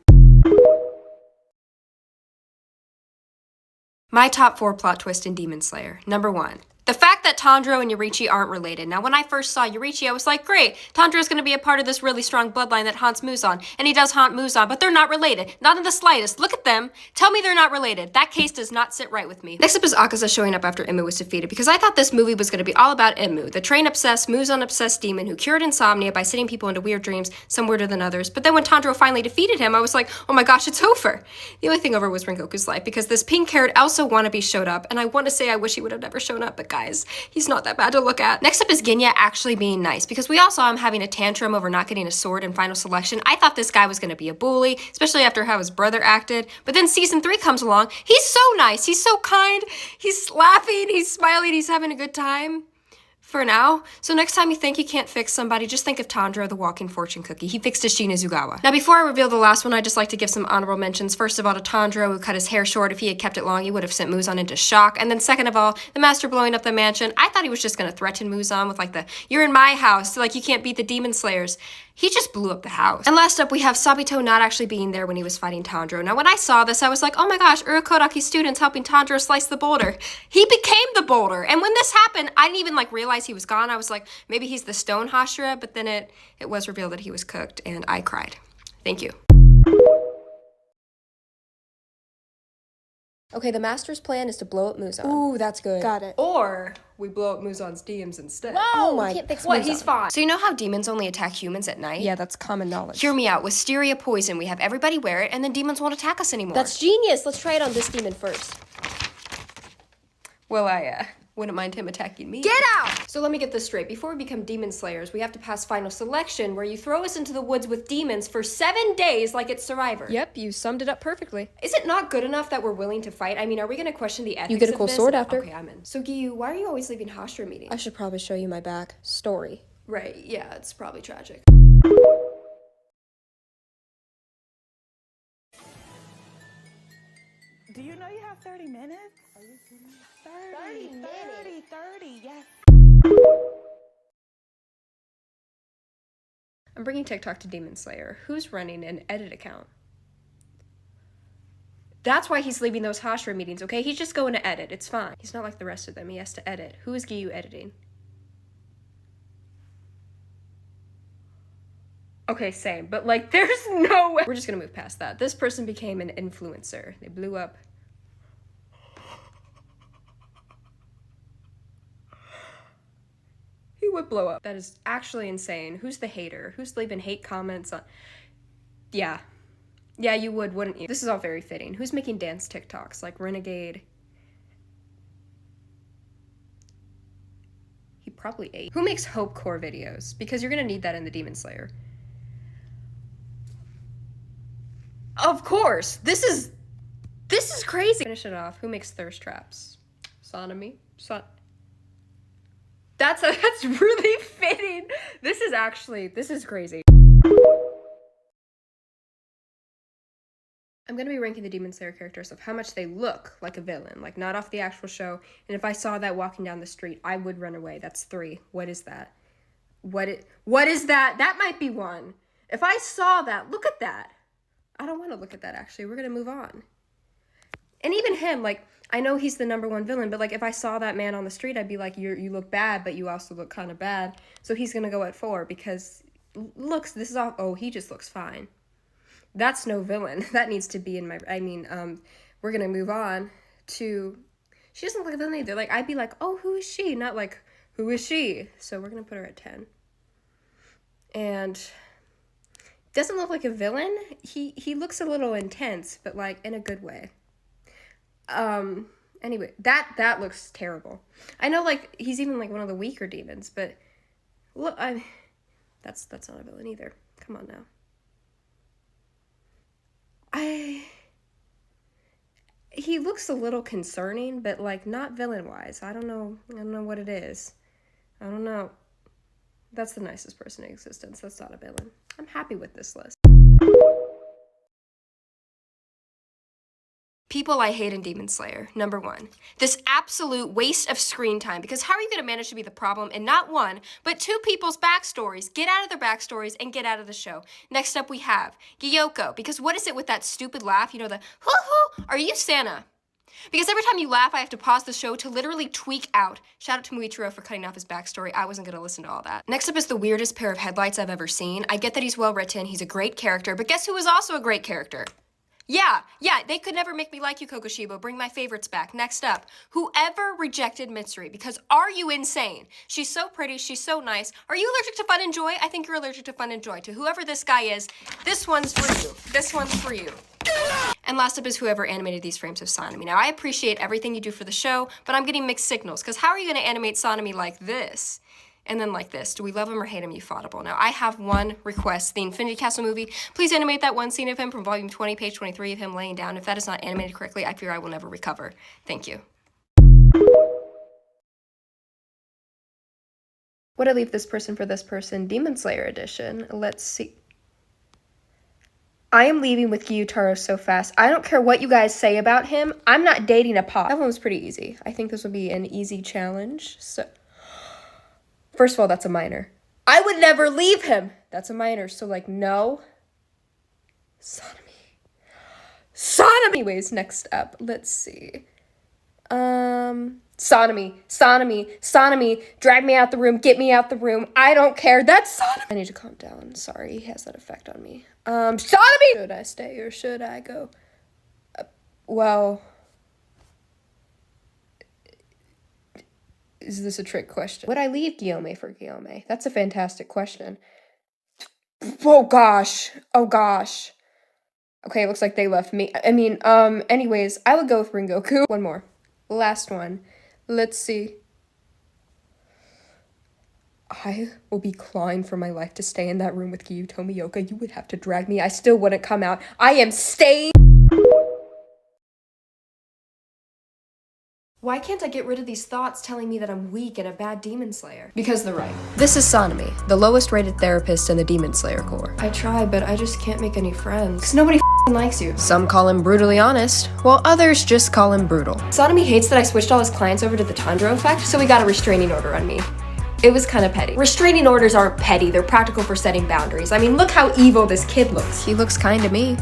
My top 4 plot twist in Demon Slayer. Number 1. The fact that Tanjiro and Yoriichi aren't related. Now, when I first saw Yoriichi, I was like, great, Tanjiro's gonna be a part of this really strong bloodline that haunts Muzan. And he does haunt Muzan, but they're not related. Not in the slightest. Look at them. Tell me they're not related. That case does not sit right with me. Next up is Akaza showing up after Immu was defeated, because I thought this movie was gonna be all about Immu, the train-obsessed, Muzan-obsessed demon who cured insomnia by sending people into weird dreams, some weirder than others. But then when Tanjiro finally defeated him, I was like, oh my gosh, it's over. The only thing over was Rengoku's life, because this pink-haired Elsa wannabe showed up, and I want to say I wish he would have never shown up, but God guys. He's not that bad to look at. Next up is Ginya actually being nice, because we all saw him having a tantrum over not getting a sword in final selection. I thought this guy was gonna be a bully, especially after how his brother acted. But then season 3 comes along. He's so nice, he's so kind, he's laughing, he's smiling, he's having a good time. For now. So next time you think you can't fix somebody, just think of Tanjiro, the walking fortune cookie. He fixed Ashina Zugawa. Now before I reveal the last one, I'd just like to give some honorable mentions. First of all to Tanjiro, who cut his hair short. If he had kept it long, he would have sent Muzan into shock. And then second of all, the master blowing up the mansion. I thought he was just gonna threaten Muzan with like the, you're in my house, like you can't beat the demon slayers. He just blew up the house. And last up, we have Sabito not actually being there when he was fighting Tanjiro. Now, when I saw this, I was like, oh my gosh, Urokodaki students helping Tanjiro slice the boulder. He became the boulder. And when this happened, I didn't even like realize he was gone. I was like, maybe he's the stone Hashira, but then it was revealed that he was cooked, and I cried. Thank you. Okay, the master's plan is to blow up Muzan. Ooh, that's good. Got it. Or we blow up Muzan's DMs instead. Oh my. Can't fix What? Muzan. He's fine. So you know how demons only attack humans at night? Yeah, that's common knowledge. Hear me out. Wisteria poison. We have everybody wear it, and then demons won't attack us anymore. That's genius. Let's try it on this demon first. Well, I wouldn't mind him attacking me. Get out! So let me get this straight. Before we become demon slayers, we have to pass final selection, where you throw us into the woods with demons for 7 days like it's Survivor. Yep, you summed it up perfectly. Is it not good enough that we're willing to fight? I mean, are we gonna question the ethics You get a of cool this? sword after. Okay, I'm in. So Giyu, why are you always leaving Hashira meetings? I should probably show you my back story. Right, yeah, it's probably tragic. Do you know you have 30 minutes? Are you kidding me? 30, yes. I'm bringing TikTok to Demon Slayer. Who's running an edit account? That's why he's leaving those Hashira meetings, okay? He's just going to edit. It's fine. He's not like the rest of them. He has to edit. Who is Giyu editing? Okay, same. But, like, there's no way. We're just gonna move past that. This person became an influencer. They blew up. He would blow up. That is actually insane. Who's the hater? Who's leaving hate comments on... Yeah. Yeah, you would, wouldn't you? This is all very fitting. Who's making dance TikToks? Like Renegade. He probably ate. Who makes Hope Core videos? Because you're gonna need that in the Demon Slayer. Of course! This is crazy! Finish it off. Who makes thirst traps? Sanemi? That's really fitting. This is crazy. I'm gonna be ranking the Demon Slayer characters of how much they look like a villain, like not off the actual show. And if I saw that walking down the street, I would run away. That's 3. What is that? What is that? That might be 1. If I saw that, look at that. I don't want to look at that, actually. We're gonna move on. And even him, like, I know he's the #1 villain, but like if I saw that man on the street, I'd be like, you look bad, but you also look kind of bad. So he's gonna go at 4 because looks, this is all, oh, he just looks fine. That's no villain. That needs to be in my, we're gonna move on to, she doesn't look like a villain either. Like, I'd be like, oh, who is she? Not like, who is she? So we're gonna put her at 10. And doesn't look like a villain. He looks a little intense, but like in a good way. Anyway, that looks terrible. I know, like, he's even like one of the weaker demons, but look, that's not a villain either. Come on now. He looks a little concerning, but like not villain-wise. I don't know what it is. I don't know. That's the nicest person in existence. That's not a villain. I'm happy with this list. People I hate in Demon Slayer. #1, this absolute waste of screen time, because how are you going to manage to be the problem in not 1, but 2 people's backstories? Get out of their backstories and get out of the show. Next up we have Gyoko, because what is it with that stupid laugh? You know, the hoo-hoo, are you Santa? Because every time you laugh, I have to pause the show to literally tweak out. Shout out to Muichiro for cutting off his backstory. I wasn't gonna listen to all that. Next up is the weirdest pair of headlights I've ever seen. I get that he's well written, he's a great character, but guess who is also a great character? Yeah, they could never make me like you, Kokoshibo. Bring my favorites back. Next up, whoever rejected Mitsuri, because are you insane? She's so pretty, she's so nice. Are you allergic to fun and joy? I think you're allergic to fun and joy. To whoever this guy is, this one's for you. This one's for you. And last up is whoever animated these frames of Sanemi. Now, I appreciate everything you do for the show, but I'm getting mixed signals, because how are you going to animate Sanemi like this? And then like this. Do we love him or hate him, you fautable? Now, I have one request. The Infinity Castle movie, please animate that one scene of him from volume 20, page 23 of him laying down. If that is not animated correctly, I fear I will never recover. Thank you. Would I leave this person for this person? Demon Slayer edition. Let's see. I am leaving with Gyutaro so fast. I don't care what you guys say about him. I'm not dating a pop. That one was pretty easy. I think this will be an easy challenge. So, first of all, that's a minor. I would never leave him. That's a minor. So, like, no. Sanemi. Anyways, next up. Let's see. Sanemi, drag me out the room, get me out the room. I don't care. That's Sanemi. I need to calm down. Sorry, he has that effect on me. Sanemi! Should I stay or should I go? Well, is this a trick question? Would I leave Guillaume for Guillaume? That's a fantastic question. Oh gosh. Okay, it looks like they left me. Anyways, I would go with Rengoku. One more. Last one. Let's see. I will be clawing for my life to stay in that room with Gyuto Miyoka. You would have to drag me. I still wouldn't come out. I am staying. Why can't I get rid of these thoughts telling me that I'm weak and a bad Demon Slayer? Because they're right. This is Sanemi, the lowest rated therapist in the Demon Slayer Corps. I try, but I just can't make any friends. Because nobody likes you. Some call him brutally honest, while others just call him brutal. Sanemi hates that I switched all his clients over to the Tandro effect, so he got a restraining order on me. It was kind of petty. Restraining orders aren't petty, they're practical for setting boundaries. I mean, look how evil this kid looks. He looks kind to me.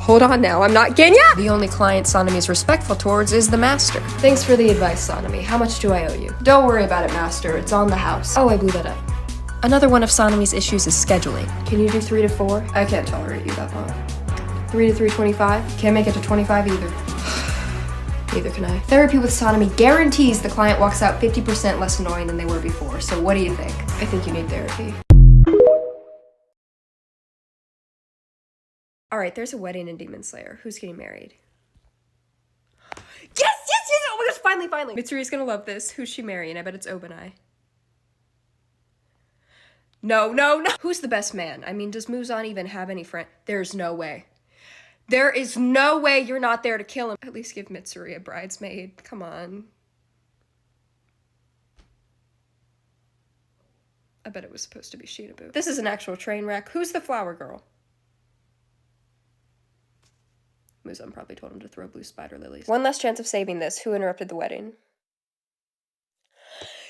Hold on now, I'm not Genya! The only client Sanemi's respectful towards is the master. Thanks for the advice, Sanemi. How much do I owe you? Don't worry about it, master. It's on the house. Oh, I blew that up. Another one of Sanemi's issues is scheduling. Can you do 3 to 4? I can't tolerate you that long. 3 to 3:25? Can't make it to 25 either. Neither can I. Therapy with Sanemi guarantees the client walks out 50% less annoying than they were before. So what do you think? I think you need therapy. All right, there's a wedding in Demon Slayer. Who's getting married? Yes! Oh my gosh, finally. Mitsuri's gonna love this. Who's she marrying? I bet it's Obanai. No. Who's the best man? I mean, does Muzan even have any friend? There's no way. There is no way you're not there to kill him. At least give Mitsuri a bridesmaid. Come on. I bet it was supposed to be Shinobu. This is an actual train wreck. Who's the flower girl? Muzan probably told him to throw blue spider lilies. One last chance of saving this. Who interrupted the wedding?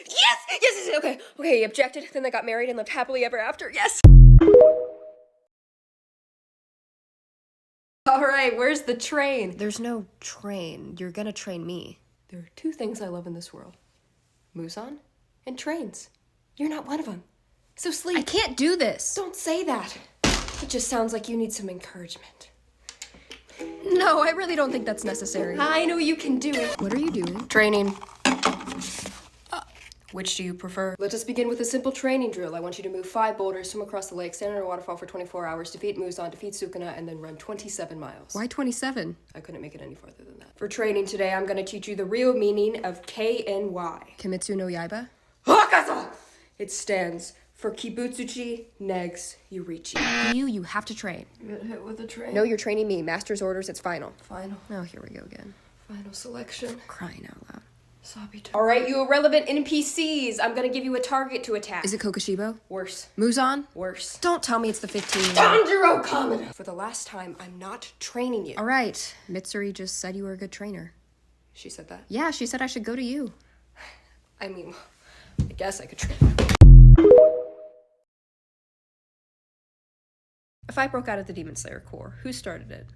Yes! Okay, he objected. Then they got married and lived happily ever after. Yes! All right, where's the train? There's no train. You're gonna train me. There are 2 things I love in this world. Muzan and trains. You're not one of them. So sleep. I can't do this. Don't say that. It just sounds like you need some encouragement. No, I really don't think that's necessary. I know you can do it. What are you doing? Training. Which do you prefer? Let us begin with a simple training drill. I want you to move 5 boulders, swim across the lake, stand under a waterfall for 24 hours, defeat Muzan, defeat Sukuna, and then run 27 miles. Why 27? I couldn't make it any farther than that. For training today, I'm gonna teach you the real meaning of KNY. Kimetsu no Yaiba? Hakaza! It stands for Kibutsuchi Negs Yurichi. You have to train. You get hit with a train? No, you're training me. Master's orders, it's final. Final? Oh, here we go again. Final selection. Crying out loud. Sabito. All right, you irrelevant NPCs. I'm gonna give you a target to attack. Is it Kokushibo? Worse. Muzan? Worse. Don't tell me it's the 15. Tanjiro Kamina! For the last time, I'm not training you. All right. Mitsuri just said you were a good trainer. She said that? Yeah, she said I should go to you. I mean, I guess I could train. A fight broke out at the Demon Slayer Corps. Who started it?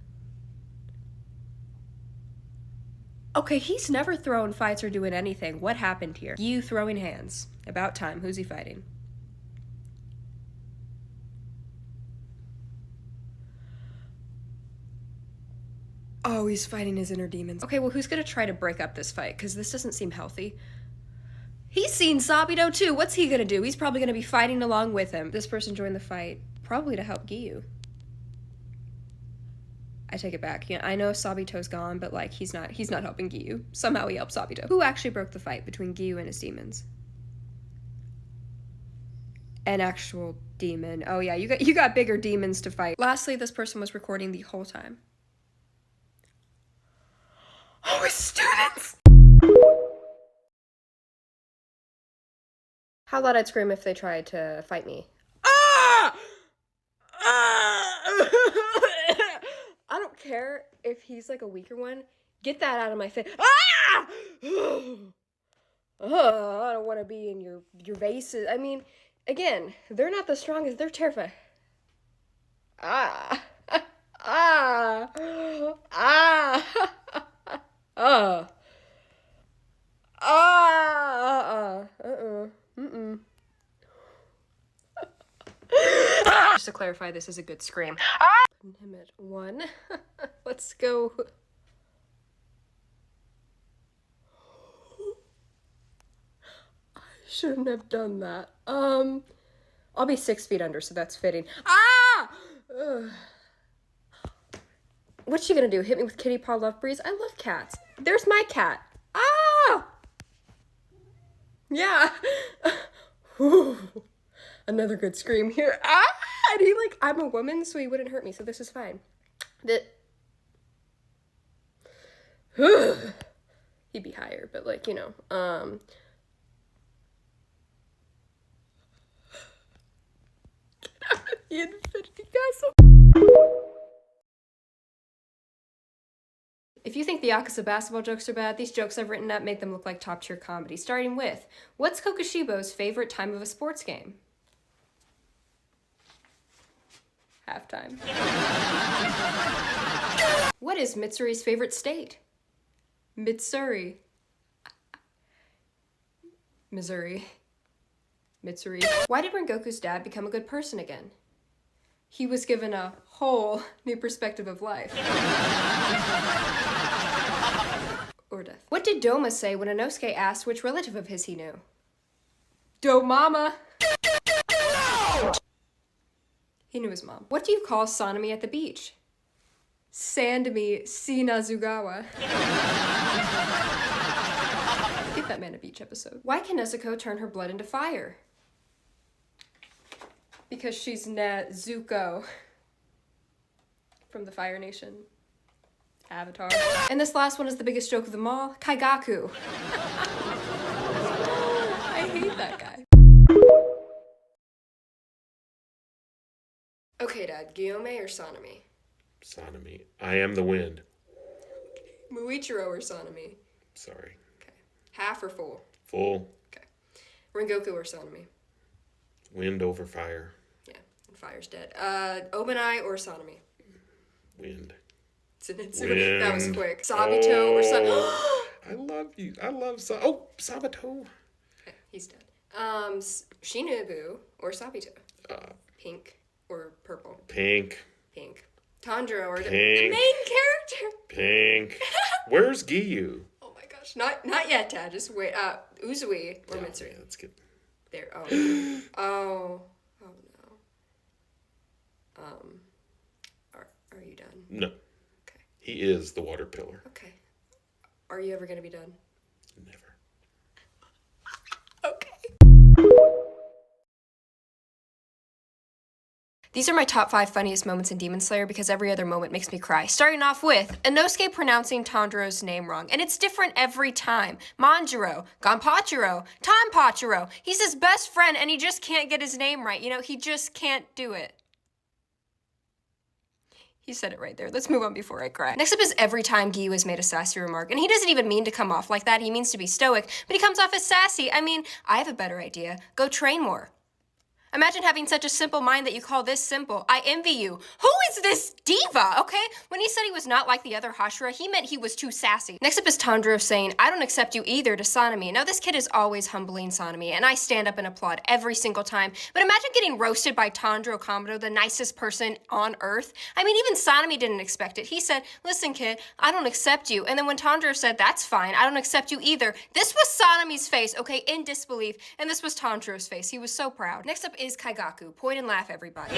Okay, he's never thrown fights or doing anything. What happened here? You throwing hands. About time. Who's he fighting? Oh, he's fighting his inner demons. Okay, well, who's gonna try to break up this fight? Because this doesn't seem healthy. He's seen Sabito too. What's he gonna do? He's probably gonna be fighting along with him. This person joined the fight, probably to help Giyu. I take it back. Yeah, I know Sabito's gone, but like he's not helping Giyu. Somehow he helped Sabito. Who actually broke the fight between Giyu and his demons? An actual demon. Oh yeah, you got bigger demons to fight. Lastly, this person was recording the whole time. Oh, his students! How loud I'd scream if they tried to fight me. Ah! Ah! I don't care if he's like a weaker one. Get that out of my face. Ah! Oh, I don't want to be in your vases. I mean, again, they're not the strongest. They're terrified. Ah. Ah. Ah. Ah. Ah. Mm-mm. Just to clarify, this is a good scream. Putting him at 1. Let's go. I shouldn't have done that. I'll be 6 feet under, so that's fitting. Ah! Ugh. What's she gonna do? Hit me with kitty paw love breeze? I love cats. There's my cat. Ah! Yeah. Whew. Another good scream here. Ah! And he like, I'm a woman, so he wouldn't hurt me, so this is fine. He'd be higher, but like, you know, the Infinity Castle. If you think the Yakuza basketball jokes are bad, these jokes I've written up make them look like top-tier comedy, starting with, what's Kokushibo's favorite time of a sports game? Halftime. What is Mitsuri's favorite state? Mitsuri. Missouri. Mitsuri. Why did Rengoku's dad become a good person again? He was given a whole new perspective of life. Or death. What did Doma say when Inosuke asked which relative of his he knew? Do mama. He knew his mom. What do you call Sanemi at the beach? Sanemi Shinazugawa. Give that man a beach episode. Why can Nezuko turn her blood into fire? Because she's Nezuko from the Fire Nation. Avatar. And this last one is the biggest joke of them all. Kaigaku. I hate that guy. Okay, Dad. Guillaume or Sanemi? Sanemi. I am the wind. Muichiro or Sanemi? Sorry. Okay. Half or full? Full. Okay. Rengoku or Sanemi? Wind over fire. Yeah, and fire's dead. Obanai or Sanemi? Wind. That was quick. Sabito or Sanemi? I love you. I love Sabito. Okay, he's dead. Shinobu or Sabito? Pink or purple? Pink. Pink. Tanjiro or Pink. the main character? Pink. Where's Giyu? Oh my gosh. Not yet, Dad. Just wait. Uzui or Mitsuri? Yeah, that's good. There. Oh no. Are you done? No. Okay. He is the water pillar. Okay. Are you ever gonna be done? Never. Okay. These are my top 5 funniest moments in Demon Slayer because every other moment makes me cry. Starting off with Inosuke pronouncing Tanjiro's name wrong, and it's different every time. Manjiro, Gonpachiro, Tanpachiro. He's his best friend and he just can't get his name right. You know, he just can't do it. He said it right there. Let's move on before I cry. Next up is every time Giyu has made a sassy remark, and he doesn't even mean to come off like that. He means to be stoic, but he comes off as sassy. I mean, I have a better idea. Go train more. Imagine having such a simple mind that you call this simple. I envy you. Who is this diva, okay? When he said he was not like the other Hashira, he meant he was too sassy. Next up is Tanjiro saying, I don't accept you either to Sanemi. Now this kid is always humbling Sanemi, and I stand up and applaud every single time. But imagine getting roasted by Tanjiro Kamado, the nicest person on earth. I mean, even Sanemi didn't expect it. He said, listen kid, I don't accept you. And then when Tanjiro said, that's fine, I don't accept you either, this was Sanemi's face, okay, in disbelief, and this was Tanjiro's face. He was so proud. Next up is Kaigaku. Point and laugh, everybody.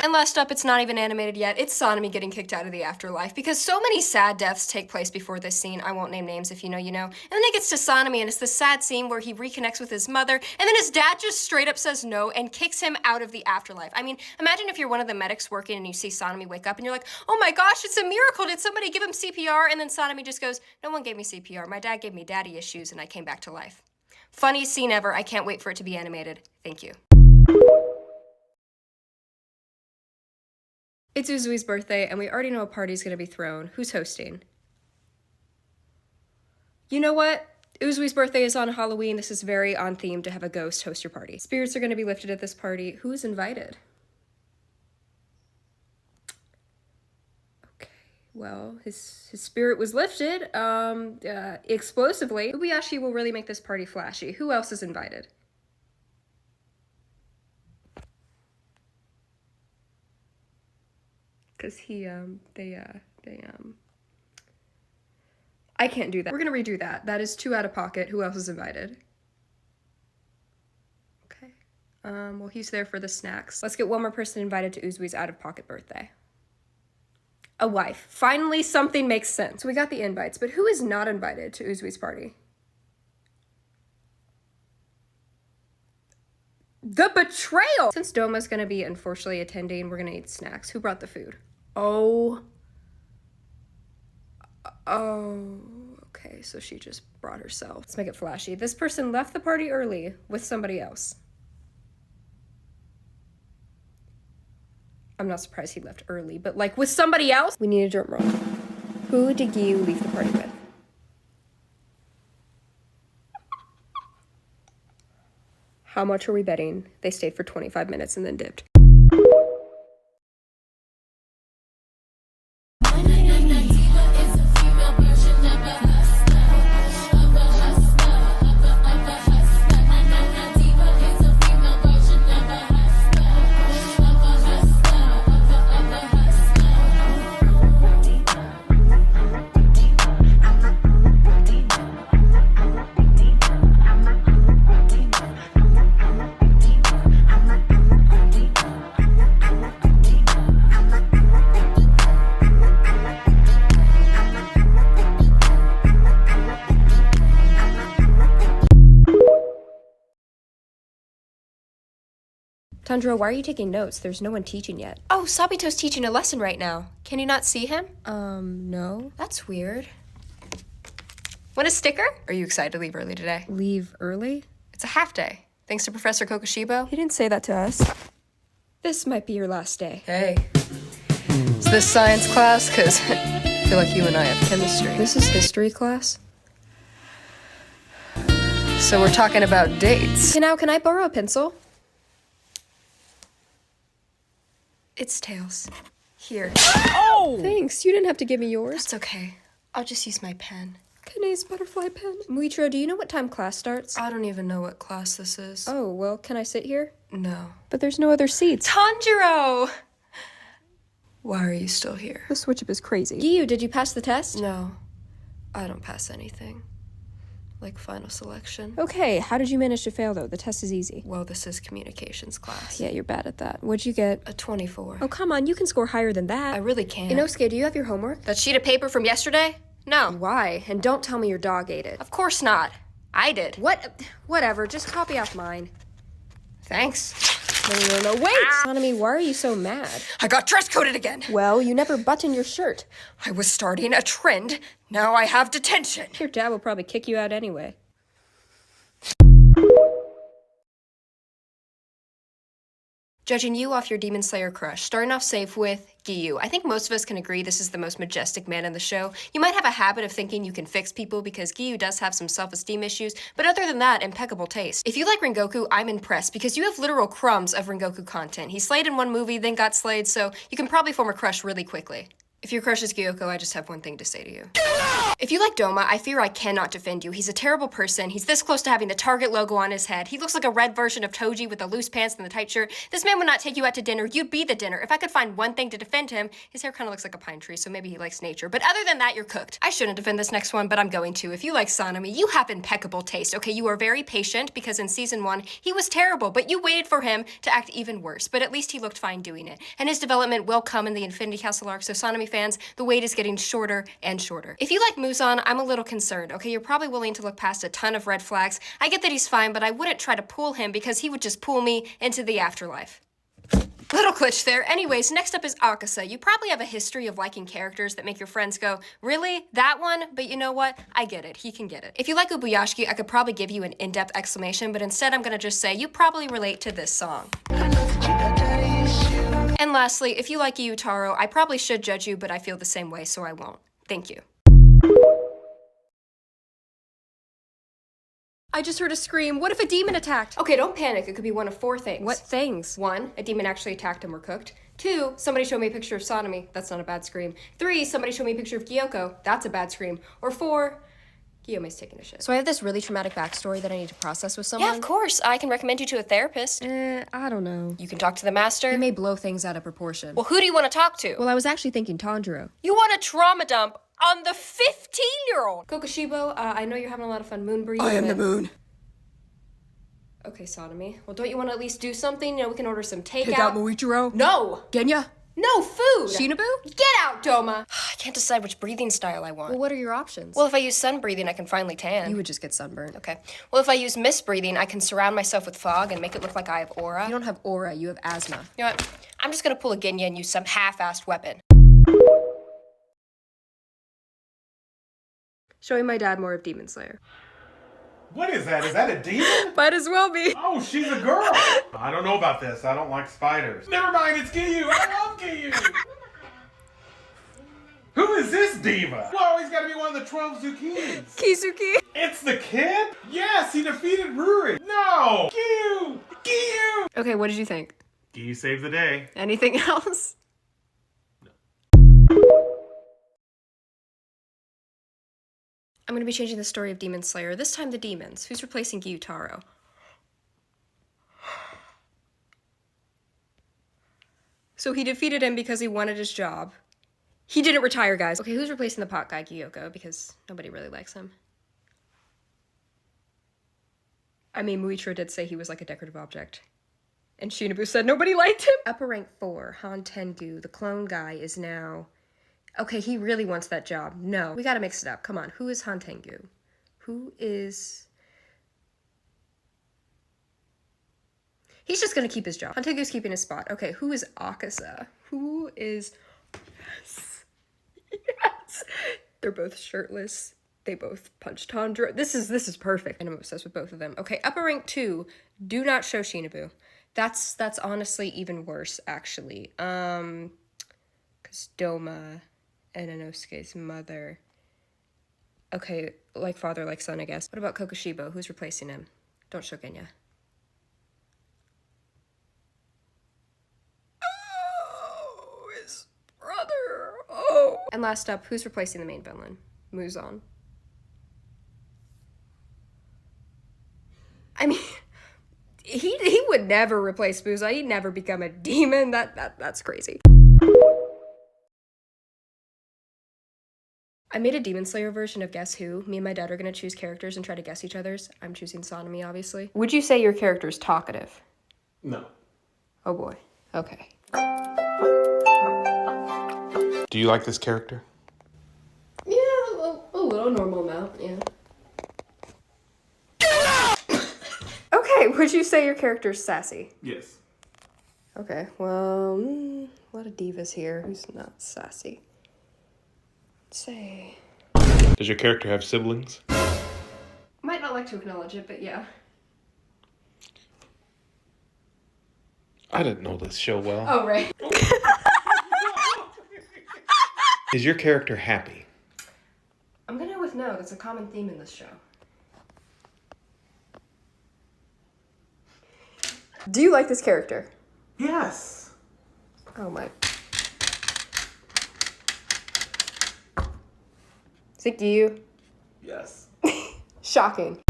And last up, it's not even animated yet. It's Sanemi getting kicked out of the afterlife because so many sad deaths take place before this scene. I won't name names, if you know, you know. And then it gets to Sanemi, and it's this sad scene where he reconnects with his mother, and then his dad just straight up says no and kicks him out of the afterlife. I mean, imagine if you're one of the medics working and you see Sanemi wake up and you're like, oh my gosh, it's a miracle. Did somebody give him CPR? And then Sanemi just goes, no one gave me CPR. My dad gave me daddy issues and I came back to life. Funniest scene ever. I can't wait for it to be animated. Thank you. It's Uzui's birthday, and we already know a party's gonna be thrown. Who's hosting? You know what? Uzui's birthday is on Halloween. This is very on theme to have a ghost host your party. Spirits are gonna be lifted at this party. Who's invited? Okay, well, his spirit was lifted, explosively. Ubiyashi will really make this party flashy. Who else is invited? Cause I can't do that. We're gonna redo that. That is too out of pocket. Who else is invited? Okay. Well, he's there for the snacks. Let's get one more person invited to Uzui's out-of-pocket birthday. A wife. Finally, something makes sense. So we got the invites, but who is not invited to Uzui's party? The betrayal! Since Doma's gonna be unfortunately attending, we're gonna eat snacks. Who brought the food? Oh, okay, so she just brought herself. Let's make it flashy. This person left the party early with somebody else. I'm not surprised he left early, but like with somebody else? We need a drum roll. Who did you leave the party with? How much are we betting they stayed for 25 minutes and then dipped? Tanjiro, why are you taking notes? There's no one teaching yet. Oh, Sabito's teaching a lesson right now. Can you not see him? No. That's weird. Want a sticker? Are you excited to leave early today? Leave early? It's a half day. Thanks to Professor Kokushibo. He didn't say that to us. This might be your last day. Hey. Is this science class? Because I feel like you and I have chemistry. This is history class. So we're talking about dates. Okay, now, can I borrow a pencil? It's Tails. Here. Oh! Thanks, you didn't have to give me yours. That's okay. I'll just use my pen. Kane's butterfly pen. Muichiro, do you know what time class starts? I don't even know what class this is. Oh, well, can I sit here? No. But there's no other seats. Tanjiro! Why are you still here? The switch-up is crazy. Giyu, did you pass the test? No. I don't pass anything. Like final selection. Okay, how did you manage to fail, though? The test is easy. Well, this is communications class. Yeah, you're bad at that. What'd you get? A 24. Oh, come on, you can score higher than that. I really can't. Inosuke, do you have your homework? That sheet of paper from yesterday? No. Why? And don't tell me your dog ate it. Of course not. I did. What? Whatever, just copy off mine. Thanks. No, wait! Sanemi, why are you so mad? I got dress coded again. Well, you never button your shirt. I was starting a trend. Now I have detention. Your dad will probably kick you out anyway. Judging you off your Demon Slayer crush, starting off safe with Giyu. I think most of us can agree this is the most majestic man in the show. You might have a habit of thinking you can fix people because Giyu does have some self-esteem issues, but other than that, impeccable taste. If you like Rengoku, I'm impressed because you have literal crumbs of Rengoku content. He slayed in one movie, then got slayed, so you can probably form a crush really quickly. If your crush is Gyoko, I just have one thing to say to you. If you like Doma, I fear I cannot defend you. He's a terrible person. He's this close to having the Target logo on his head. He looks like a red version of Toji with the loose pants and the tight shirt. This man would not take you out to dinner. You'd be the dinner. If I could find one thing to defend him, his hair kind of looks like a pine tree, so maybe he likes nature. But other than that, you're cooked. I shouldn't defend this next one, but I'm going to. If you like Sanemi, you have impeccable taste. Okay, you are very patient because in season 1, he was terrible, but you waited for him to act even worse. But at least he looked fine doing it. And his development will come in the Infinity Castle arc, so Sanemi fans, the wait is getting shorter and shorter. If you like Muzan, I'm a little concerned. Okay, you're probably willing to look past a ton of red flags. I get that he's fine, but I wouldn't try to pull him because he would just pull me into the afterlife. Little glitch there. Anyways, next up is Akasa. You probably have a history of liking characters that make your friends go, really? That one? But you know what? I get it. He can get it. If you like Ubuyashiki, I could probably give you an in-depth explanation, but instead I'm gonna just say you probably relate to this song. And lastly, if you like Iyutaro, I probably should judge you, but I feel the same way, so I won't. Thank you. I just heard a scream. What if a demon attacked? Okay, don't panic. It could be one of 4 things. What things? 1, a demon actually attacked and we're cooked. 2, somebody showed me a picture of Sanemi. That's not a bad scream. 3, somebody showed me a picture of Gyoko. That's a bad scream. Or 4, Guillaume's taking a shit. So I have this really traumatic backstory that I need to process with someone. Yeah, of course. I can recommend you to a therapist. I don't know. You can talk to the master. It may blow things out of proportion. Well, who do you want to talk to? Well, I was actually thinking Tanjiro. You want a trauma dump on the 15-year-old? Kokushibo, I know you're having a lot of fun moon breathing. I am the moon. Okay, Sanemi. Well, don't you want to at least do something? You know, we can order some takeout. Pick out Muichiro. No! Genya? No food! Shinobu? Get out, Doma! I can't decide which breathing style I want. Well, what are your options? Well, if I use sun breathing, I can finally tan. You would just get sunburned. Okay. Well, if I use mist breathing, I can surround myself with fog and make it look like I have aura. You don't have aura, you have asthma. You know what? I'm just gonna pull a Genya and use some half-assed weapon. Showing my dad more of Demon Slayer. What is that? Is that a demon? Might as well be. Oh, she's a girl. I don't know about this. I don't like spiders. Never mind, it's Giyu. I love Giyu. Who is this diva? Whoa, he's got to be one of the 12 zucchinis. Kizuki. It's the kid? Yes, he defeated Ruri. No! Giyu! Giyu! Okay, what did you think? Giyu saved the day. Anything else? I'm gonna be changing the story of Demon Slayer. This time the demons. Who's replacing Gyutaro? So he defeated him because he wanted his job. He didn't retire, guys. Okay, who's replacing the pot guy, Gyoko? Because nobody really likes him. I mean, Muichiro did say he was like a decorative object. And Shinobu said nobody liked him. Upper rank 4, Han Tengu, the clone guy, is now... Okay, he really wants that job. No, we gotta mix it up. Come on, who is Han Tengu? Who is... He's just gonna keep his job. Han Tengu's keeping his spot. Okay, who is Akasa? Who is... Yes. Yes. They're both shirtless. They both punch Tanjiro. This is perfect. And I'm obsessed with both of them. Okay, upper rank 2, do not show Shinobu. That's honestly even worse, actually. Because Doma and Inosuke's mother. Okay, like father, like son, I guess. What about Kokushibo? Who's replacing him? Don't show Genya. Oh, his brother. Oh. And last up, who's replacing the main villain? Muzan. I mean, he would never replace Muzan. He'd never become a demon. That's crazy. I made a Demon Slayer version of Guess Who. Me and my dad are gonna choose characters and try to guess each other's. I'm choosing Sanemi, obviously. Would you say your character's talkative? No. Oh boy. Okay. Do you like this character? Yeah, a little normal amount, yeah. Okay, would you say your character's sassy? Yes. Okay, well, a lot of divas here. Who's not sassy? Let's say... Does your character have siblings? Might not like to acknowledge it, but yeah. I didn't know this show well. Oh, right. Is your character happy? I'm gonna go with no. That's a common theme in this show. Do you like this character? Yes. Oh my. Is it Giyu? Yes. Shocking.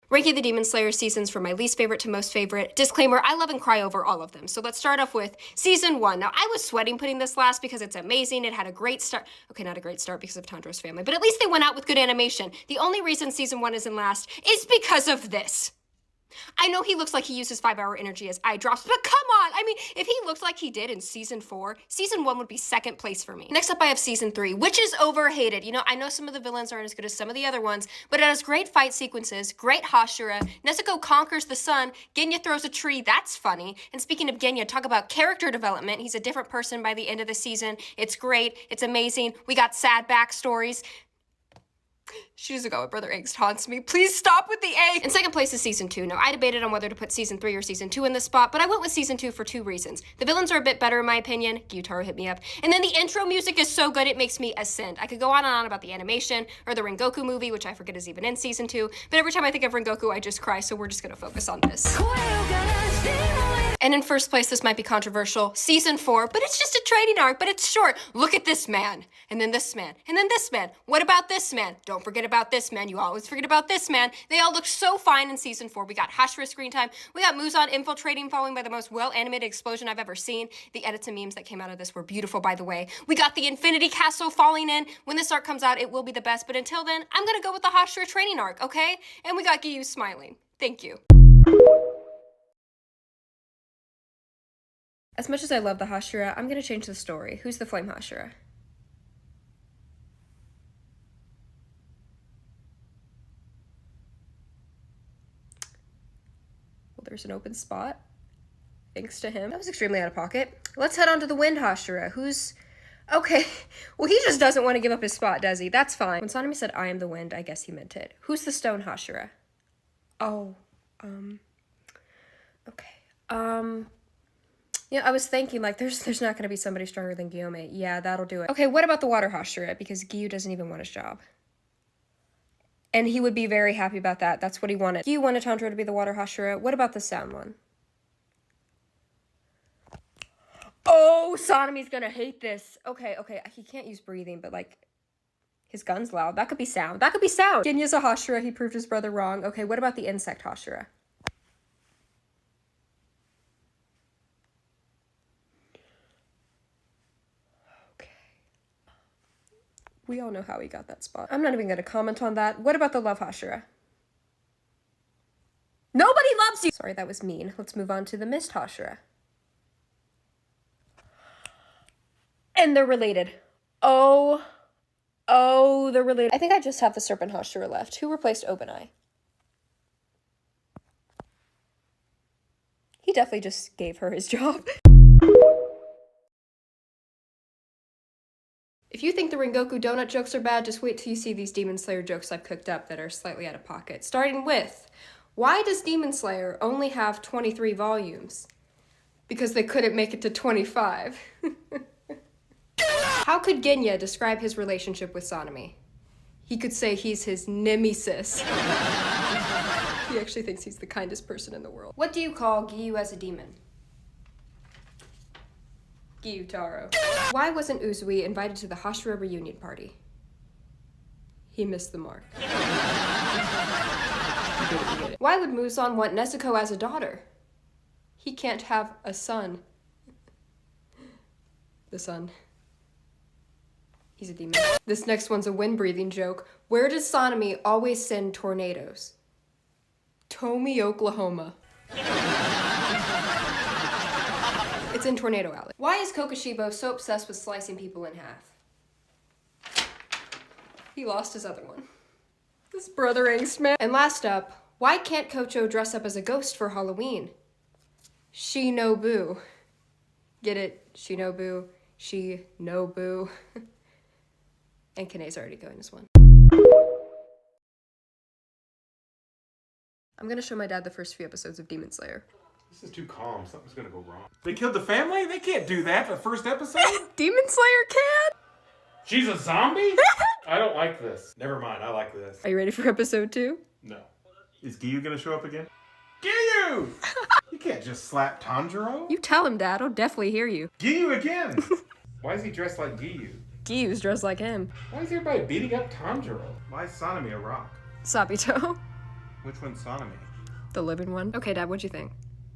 Ranking the Demon Slayer seasons from my least favorite to most favorite. Disclaimer, I love and cry over all of them. So let's start off with season 1. Now, I was sweating putting this last because it's amazing. It had a great start. Okay, not a great start because of Tanjiro's family, but at least they went out with good animation. The only reason season 1 isn't last is because of this. I know he looks like he uses 5-hour energy as eye drops, but come on! I mean, if he looks like he did in season 4, season 1 would be second place for me. Next up, I have season 3, which is overhated. You know, I know some of the villains aren't as good as some of the other ones, but it has great fight sequences, great Hashira, Nezuko conquers the sun, Genya throws a tree, that's funny. And speaking of Genya, talk about character development. He's a different person by the end of the season. It's great, it's amazing. We got sad backstories. She doesn't go with Brother Angst haunts me. Please stop with the A. In second place is season 2. Now, I debated on whether to put season 3 or season 2 in this spot, but I went with season 2 for 2 reasons. The villains are a bit better in my opinion. Gyutaro hit me up. And then the intro music is so good it makes me ascend. I could go on and on about the animation or the Rengoku movie, which I forget is even in season 2, but every time I think of Rengoku, I just cry, so we're just gonna focus on this. And in first place, this might be controversial, season 4, but it's just a training arc, but it's short. Look at this man, and then this man, and then this man. What about this man? Don't forget about this man. You always forget about this man. They all look so fine in season 4. We got Hashira screen time. We got Muzan infiltrating, following by the most well-animated explosion I've ever seen. The edits and memes that came out of this were beautiful, by the way. We got the Infinity Castle falling in. When this arc comes out, it will be the best, but until then, I'm gonna go with the Hashira training arc, okay? And we got Giyu smiling. Thank you. As much as I love the Hashira, I'm gonna change the story. Who's the Flame Hashira? Well, there's an open spot. Thanks to him. That was extremely out of pocket. Let's head on to the Wind Hashira, who's... Okay, well, he just doesn't want to give up his spot, does he? That's fine. When Sanemi said, I am the wind, I guess he meant it. Who's the Stone Hashira? Oh, okay. Yeah, I was thinking, like, there's not gonna be somebody stronger than Guillaume. Yeah, that'll do it. Okay, what about the Water Hashira? Because Giyu doesn't even want his job. And he would be very happy about that. That's what he wanted. Giyu wanted Tanjiro to be the Water Hashira. What about the Sound one? Oh, Sanemi's gonna hate this. Okay, he can't use breathing, but, like, his gun's loud. That could be sound. That could be sound. Genya's a Hashira. He proved his brother wrong. Okay, what about the Insect Hashira? We all know how he got that spot. I'm not even gonna comment on that. What about the Love Hashira? Nobody loves you! Sorry, that was mean. Let's move on to the Mist Hashira. And they're related. Oh, they're related. I think I just have the Serpent Hashira left. Who replaced Obanai? He definitely just gave her his job. If you think the Rengoku donut jokes are bad, just wait till you see these Demon Slayer jokes I've cooked up that are slightly out of pocket. Starting with, why does Demon Slayer only have 23 volumes? Because they couldn't make it to 25. How could Genya describe his relationship with Sanemi? He could say he's his nemesis. He actually thinks he's the kindest person in the world. What do you call Giyu as a demon? Gyutaro. Why wasn't Uzui invited to the Hashira reunion party? He missed the mark. Why would Muzan want Nezuko as a daughter? He can't have a son. The son. He's a demon. This next one's a wind-breathing joke. Where does Sanemi always send tornadoes? Tomi, Oklahoma. It's in Tornado Alley. Why is Kokoshibo so obsessed with slicing people in half? He lost his other one. This Brother Angst man. And last up, why can't Kocho dress up as a ghost for Halloween? Shinobu. Get it? Shinobu. Shinobu. And Kane's already going this one. I'm gonna show my dad the first few episodes of Demon Slayer. This is too calm. Something's gonna go wrong. They killed the family? They can't do that the first episode. Demon Slayer can? She's a zombie? I don't like this. Never mind, I like this. Are you ready for episode 2? No. Is Giyu gonna show up again? Giyu! You can't just slap Tanjiro. You tell him, Dad. I'll definitely hear you. Giyu again! Why is he dressed like Giyu? Giyu's dressed like him. Why is everybody beating up Tanjiro? Why is Sanemi a rock? Sabito. Which one's Sanemi? The living one. Okay, Dad, what'd you think?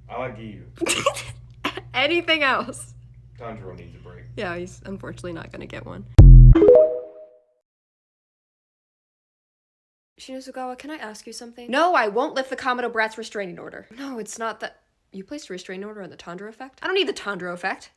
I like Giyu. Anything else? Tanjiro needs a break. Yeah, he's unfortunately not gonna get one. Shinosugawa, can I ask you something? No, I won't lift the Kamado Brat's restraining order. No, it's not that. You placed a restraining order on the Tanjiro effect? I don't need the Tanjiro effect.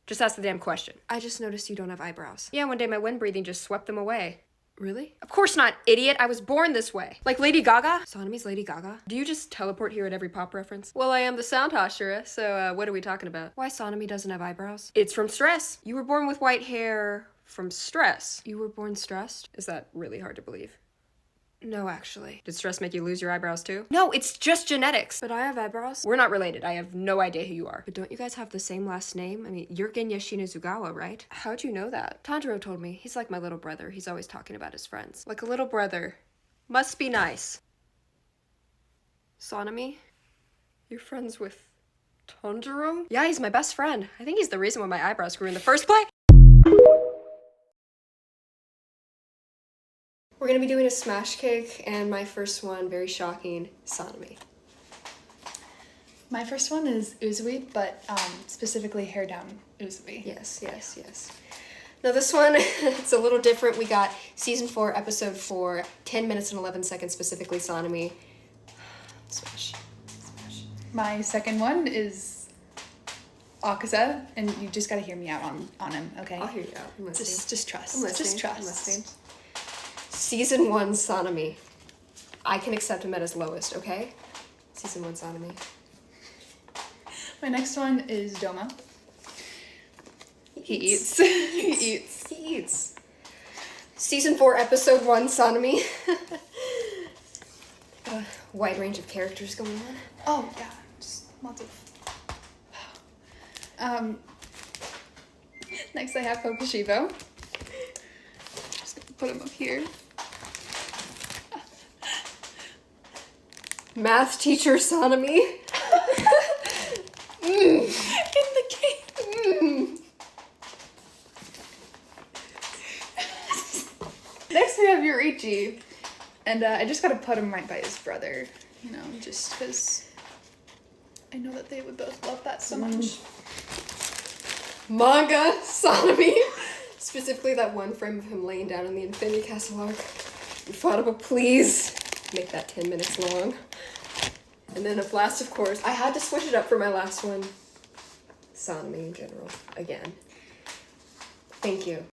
Just ask the damn question. I just noticed you don't have eyebrows. Yeah, one day my wind breathing just swept them away. Really? Of course not, idiot. I was born this way. Like Lady Gaga? Sanemi's Lady Gaga? Do you just teleport here at every pop reference? Well, I am the sound Hashira, so what are we talking about? Why Sanemi doesn't have eyebrows? It's from stress. You were born with white hair from stress. You were born stressed? Is that really hard to believe? No, actually. Did stress make you lose your eyebrows too? No, it's just genetics. But I have eyebrows. We're not related. I have no idea who you are. But don't you guys have the same last name? I mean, you're Genya Shinozugawa, right? How'd you know that? Tanjiro told me. He's like my little brother. He's always talking about his friends. Like a little brother. Must be nice. Sanemi? You're friends with Tanjiro? Yeah, he's my best friend. I think he's the reason why my eyebrows grew in the first place. We're gonna be doing a smash cake, and my first one, very shocking, Sanemi. My first one is Uzui, but specifically hair down Uzui. Yes, yes, yes. Now this one, it's a little different. We got season 4, episode 4, 10 minutes and 11 seconds, specifically Sanemi. Smash, smash. My second one is Akaza, and you just gotta hear me out on him, okay? I'll hear you out. I'm listening. Just trust. I'm listening. Just trust. I'm listening. Season 1 Sanemi. I can accept him at his lowest, okay? Season 1 Sanemi. My next one is Doma. He eats. He eats. He eats. Season 4, episode 1 Sanemi. A wide range of characters going on. Oh, yeah. Just lots of... Next I have Kokushibo. Just gonna put him up here. Math teacher Sanemi. In the game. Next we have Yoriichi. And I just gotta put him right by his brother. You know, just because I know that they would both love that so much. Manga Sanemi. Specifically that one frame of him laying down in the Infinity Castle arc. Ufotable, please make that 10 minutes long. And then of last, of course, I had to switch it up for my last one. Sanemi in general, again. Thank you.